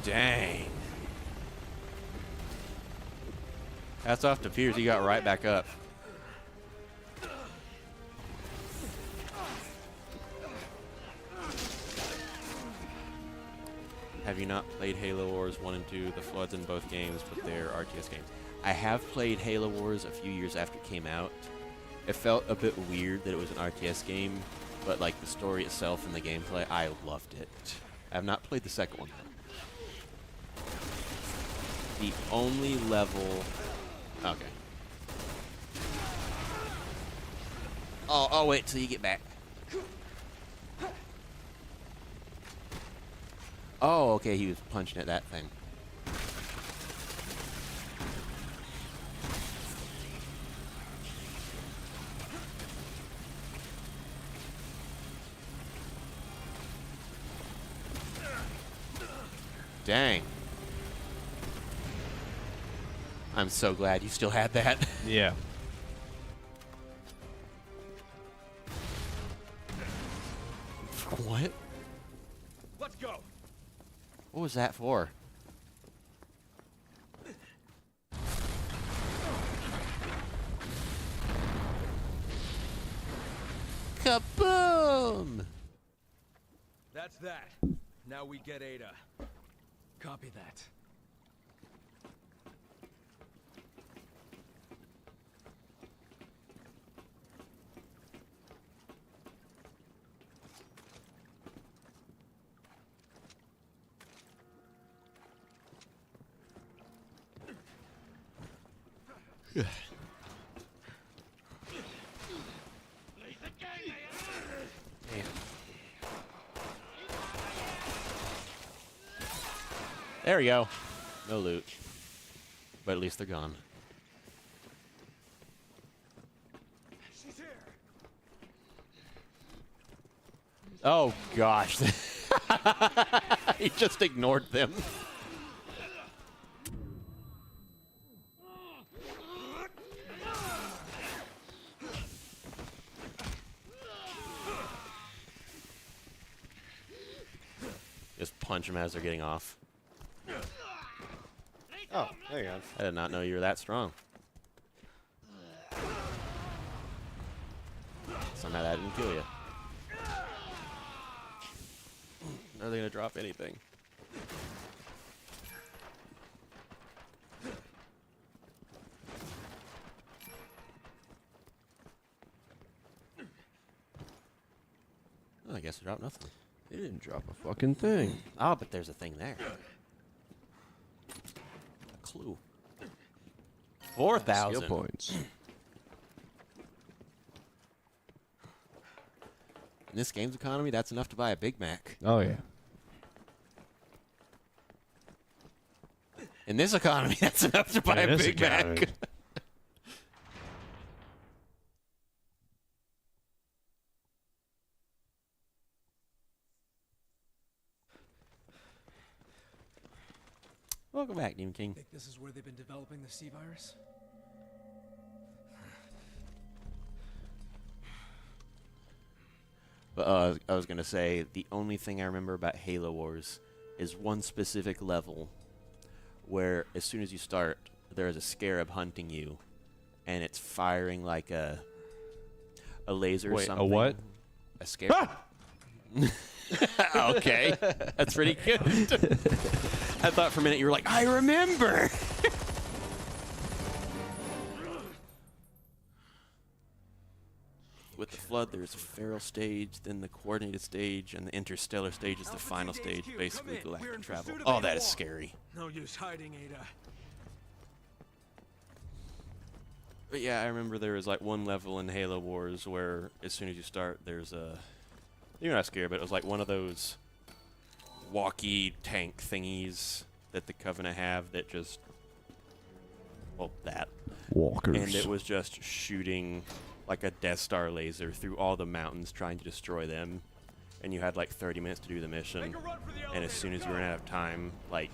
Dang. Hats off to Piers, he got right back up. Have you not played Halo Wars 1 and 2? The Floods in both games, but they're RTS games. I have played Halo Wars a few years after it came out. It felt a bit weird that it was an RTS game, but like the story itself and the gameplay, I loved it. I have not played the second one. The only level... Okay. Oh, I'll wait till you get back. Oh, okay, he was punching at that thing. Dang. I'm so glad you still had that.
Yeah.
What?
Let's go.
What was that for? Kaboom!
That's that. Now we get Ada.
Copy that.
There we go. No loot. But at least they're gone.
She's here.
Oh, gosh. He just ignored them. Just punch them as they're getting off.
Oh, there you go.
I did not know you were that strong. Somehow that didn't kill you. Are they gonna drop anything? Oh, I guess they dropped nothing.
They didn't drop a fucking thing.
Oh, but there's a thing there. A clue. 4,000
Skill points.
In this game's economy, that's enough to buy a Big Mac.
Oh yeah.
In this economy, that's enough to buy a Big Mac. Welcome back, Demon King.
Think this is where they've been developing the C virus?
But I was gonna say the only thing I remember about Halo Wars is one specific level where as soon as you start, there is a scarab hunting you, and it's firing like a laser or
Wait,
something.
a what?
A scarab. Okay, that's pretty good. I thought for a minute you were like, I remember. With the Flood, there's a feral stage, then the coordinated stage, and the interstellar stage is the final stage, basically galactic travel. Oh, that is scary.
No use hiding, Ada.
But yeah, I remember there was like one level in Halo Wars where as soon as you start, there's a... You're not scared, but it was like one of those walkie tank thingies that the Covenant have that just... Well, that.
Walkers.
And it was just shooting like a Death Star laser through all the mountains trying to destroy them. And you had like 30 minutes to do the mission. And as soon as you run out of time, like,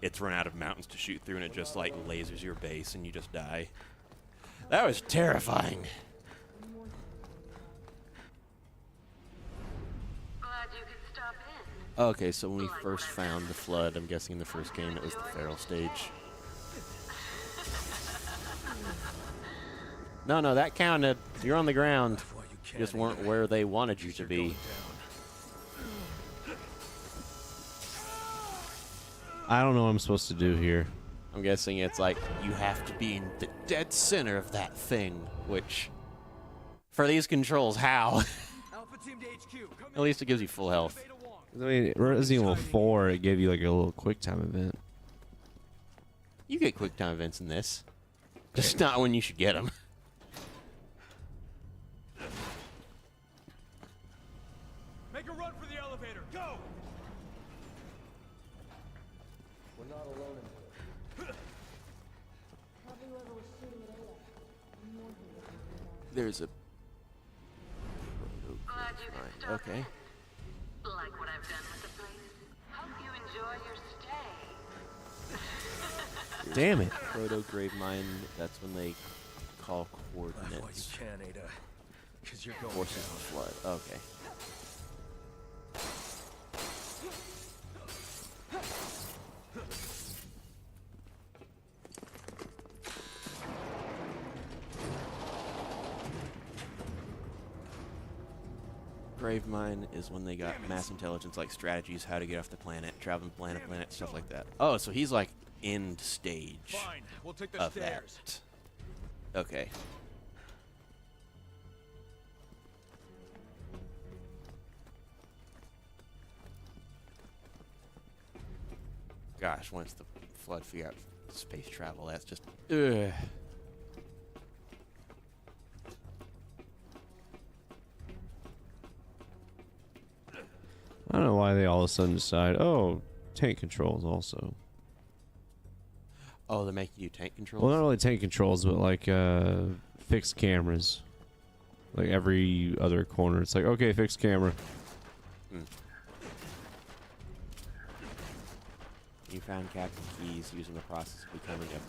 it's run out of mountains to shoot through and it just like lasers your base and you just die. That was terrifying.
Glad you could stop in.
Okay, so when we first found the Flood, I'm guessing in the first game it was the feral stage. No, that counted. You're on the ground. You just weren't where they wanted you to be.
I don't know what I'm supposed to do here.
I'm guessing it's like you have to be in the dead center of that thing, which, for these controls, how?
Alpha team to HQ. Come
At least it gives you full health.
I mean, Resident Evil 4, it gave you like a little quick time event.
You get quick time events in this. Just not when you should get them.
Make a run for the elevator. Go!
We're not alone in here.
There's a...
Glad you could stop
Okay.
in. Like what I've done with the place. Hope you enjoy your stay.
Damn it.
Proto Grave Mine, that's when they call
That's why you
coordinates.
can, Ada. Because you're going
Forces
down.
of Flood. Okay. Grave Mine is when they got mass intelligence, like strategies, how to get off the planet, traveling planet, stuff like that. Oh, so he's like end stage
Fine, we'll take the
of
stairs.
that. Okay. Gosh, once the Flood figure out space travel, that's just... Ugh.
I don't know why they all of a sudden decide, oh, tank controls also.
Oh, they're making you tank controls?
Well, not really tank controls, but like fixed cameras. Like every other corner, it's like, okay, fixed camera.
Hmm. You found Captain Keys using the process of becoming a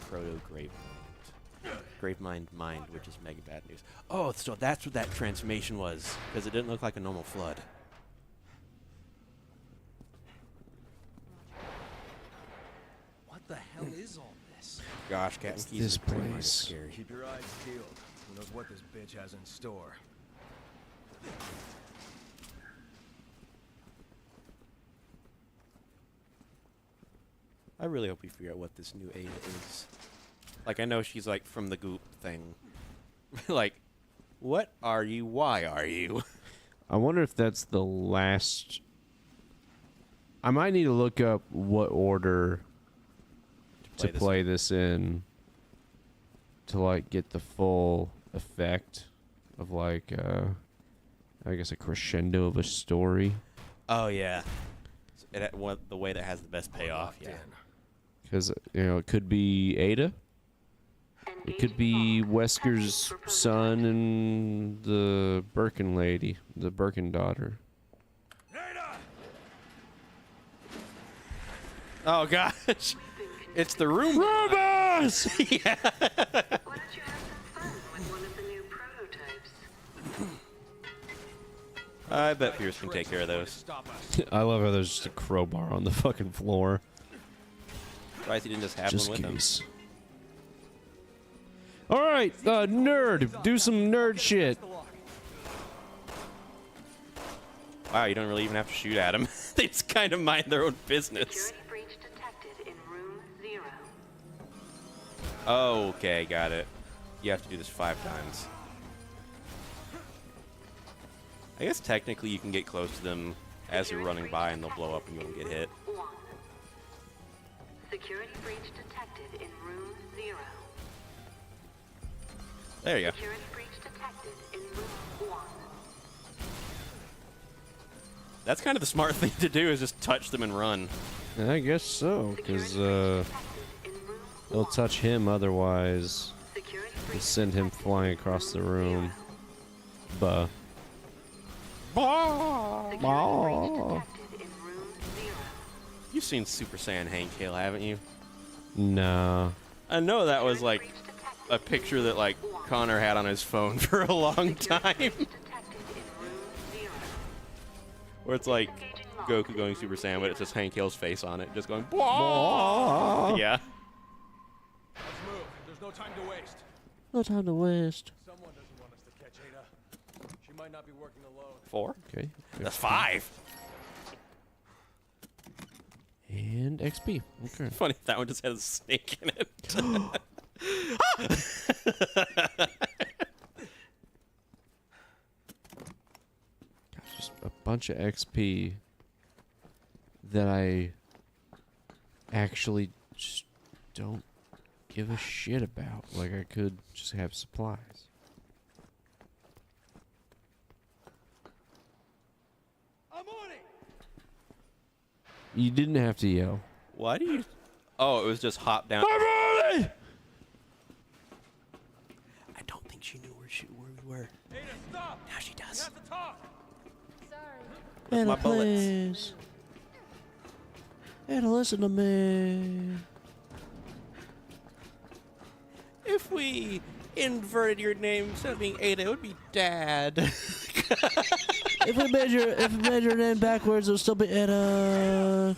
Gravemind mind, which is mega bad news. Oh, so that's what that transformation was, because it didn't look like a normal flood.
What the hell is all this?
Gosh, Captain Keys
this
is pretty much
place.
scary.
Keep your eyes peeled. Who knows what this bitch has in store?
I really hope we figure out what this new Ada is. Like, I know she's like from the Goop thing. Like, what are you? Why are you?
I wonder if that's the last. I might need to look up what order to play this in to like get the full effect of like I guess a crescendo of a story.
Oh yeah, the way that has the best payoff. Yeah.
Because you know it could be Ada. It could be Wesker's son and the Birkin lady, the Birkin daughter.
Oh gosh, it's the room.
Robots!
Yeah.
Why don't you have some fun with one of the new prototypes?
I bet Pierce can take care of those.
I love how there's just a crowbar on the fucking floor.
Surprised he didn't just have
Just
one with him.
case. All right, nerd, do some nerd shit.
Wow, you don't really even have to shoot at them. They just kind of mind their own business.
Security breach detected in room 0.
Oh, okay, got it. You have to do this 5 times. I guess technically you can get close to them as you're running by and they'll blow up and you won't get hit.
1. Security breach detected in room 0.
There you go.
Security breach detected in room 1.
That's kind of the smart thing to do, is just touch them and run.
I guess so, because
Detected in room
they'll touch him otherwise.
Security
We'll
breach
send him
detected
flying
in
across the
room
room.
0.
Buh.
Security breach detected in room 0.
You've seen Super Saiyan Hank Hill, haven't you?
Nah.
I know that was like
Breach detected
a picture that like Connor had on his phone for a long time.
detected in room 0.
Where it's like Goku going Super Saiyan, but it's just Hank Hill's face on it, just going, "Bwah!" Yeah.
Let's move. There's no time to waste.
No time to waste.
Someone doesn't want us to catch Ada. She might not be working alone.
4?
Okay.
That's 5.
And XP. Okay.
Funny, that one just has a snake in it.
Gosh, just a bunch of XP that I actually just don't give a shit about. Like I could just have supplies.
I'm on it.
You didn't have to yell.
Why do you? Oh, it was just hop down.
I'm
I don't think she knew where we were.
Ada, stop.
Now she
We
does.
have to talk.
Sorry.
My bullets.
Anna, listen to me.
If we inverted your name instead of being Ada, it would be Dad.
If we made your name backwards, it'll still be Anna.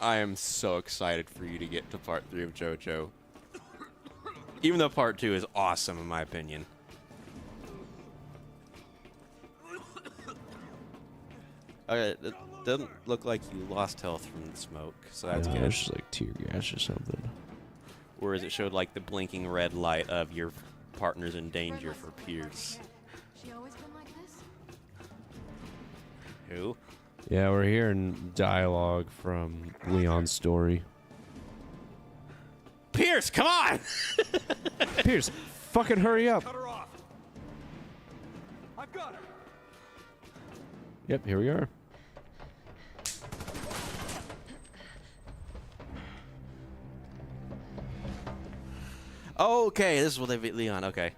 I am so excited for you to get to part 3 of JoJo. Even though part 2 is awesome in my opinion. Okay, it doesn't look like you lost health from the smoke, so that's
It's
good.
just like tear gas or something.
Whereas it showed like the blinking red light of your partner's in danger for Pierce.
She always been like this?
Who?
Yeah, we're hearing dialogue from Leon's story.
Pierce, come on!
Pierce, fucking hurry up.
Cut her off. I've
Got her.
Yep, here we are.
Okay, this is what they beat Leon. Okay.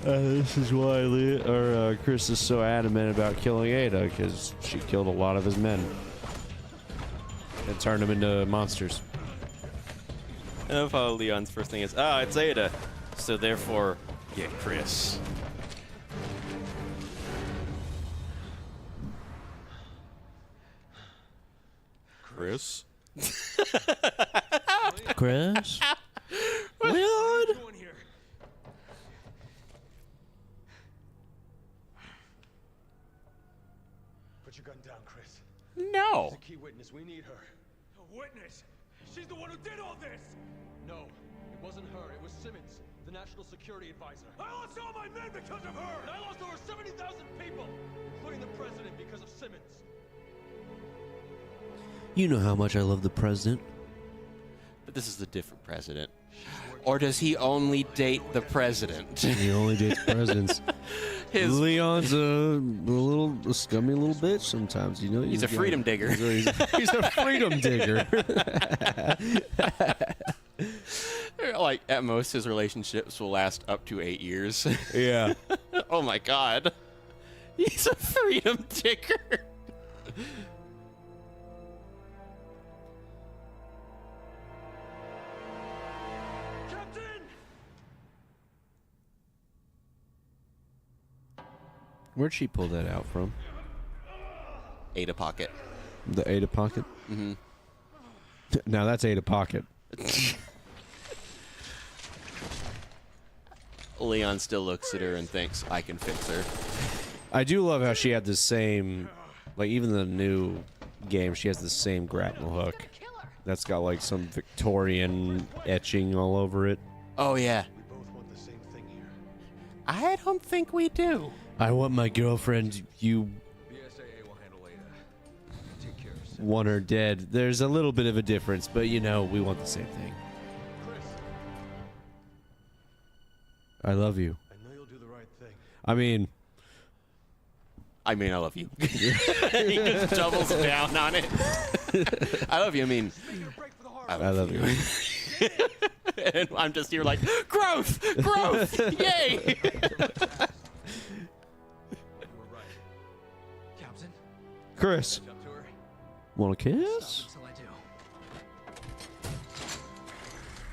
This is why Chris is so adamant about killing Ada, because she killed a lot of his men and turned them into monsters.
I love how Leon's first thing is, it's Ada. So therefore, get Chris. Chris?
Chris?
Leon?
Doing here?
Put your gun down, Chris.
No.
She's a key witness. We need her.
A witness? She's the one who did all this!
No, it wasn't her. It was Simmons, the national security advisor.
I lost all my men because of her!
And I lost over 70,000 people, including the president, because of Simmons.
You know how much I love the president.
But this is the different president. Or does he only date the president?
He only dates presidents. Leon's a scummy little bitch sometimes, you know.
He's a freedom digger.
He's a freedom digger.
Like, at most, his relationships will last up to 8 years.
Yeah.
Oh my god. He's a freedom digger.
Captain!
Where'd she pull that out from?
Ada pocket.
The Ada pocket?
Mm-hmm.
Now that's Ada pocket.
Leon still looks at her and thinks, I can fix her.
I do love how she had the same, like even the new game, she has the same grapple hook. That's got like some Victorian etching all over it.
Oh, yeah.
We both want the same thing here.
I don't think we do.
I want my girlfriend, you
BSAA will handle Ada. Take care of Simmons.
want her dead. There's a little bit of a difference, but you know, we want the same thing.
Chris,
I love you.
I know you'll do the right thing.
I mean,
I love you. He just doubles down on it. I love you.
I love you.
And I'm just here like, growth! Growth! Yay!
You were right. Captain,
Chris,
up to her.
want a kiss?
Until I do.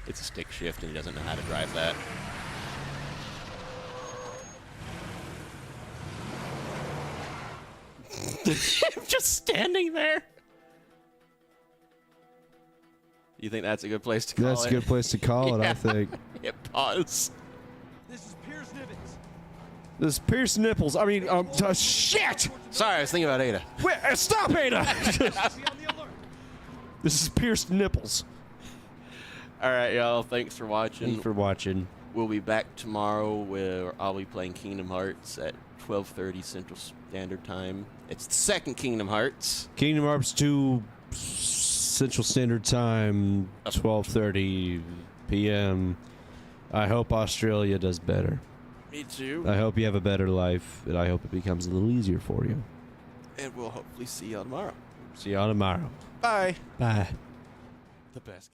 It's a stick shift and he doesn't know how to drive that. Just standing there. You think that's a good place to call it?
That's a good place to call it, I think.
Hit pause.
This is Piers Nibbins.
This is Pierce Nipples. I mean, shit!
Sorry, I was thinking about Ada.
Wait, stop, Ada!
Be on the alert.
This is Pierce Nipples.
All right, y'all. Thanks for watching.
Thanks for watching.
We'll be back tomorrow where I'll be playing Kingdom Hearts at 12:30 Central Standard Time. It's the second Kingdom Hearts.
Kingdom Hearts 2 Central Standard Time, 12:30 p.m. I hope Australia does better.
Me too.
I hope you have a better life, and I hope it becomes a little easier for you.
And we'll hopefully see y'all tomorrow.
See y'all tomorrow.
Bye.
Bye.
The best.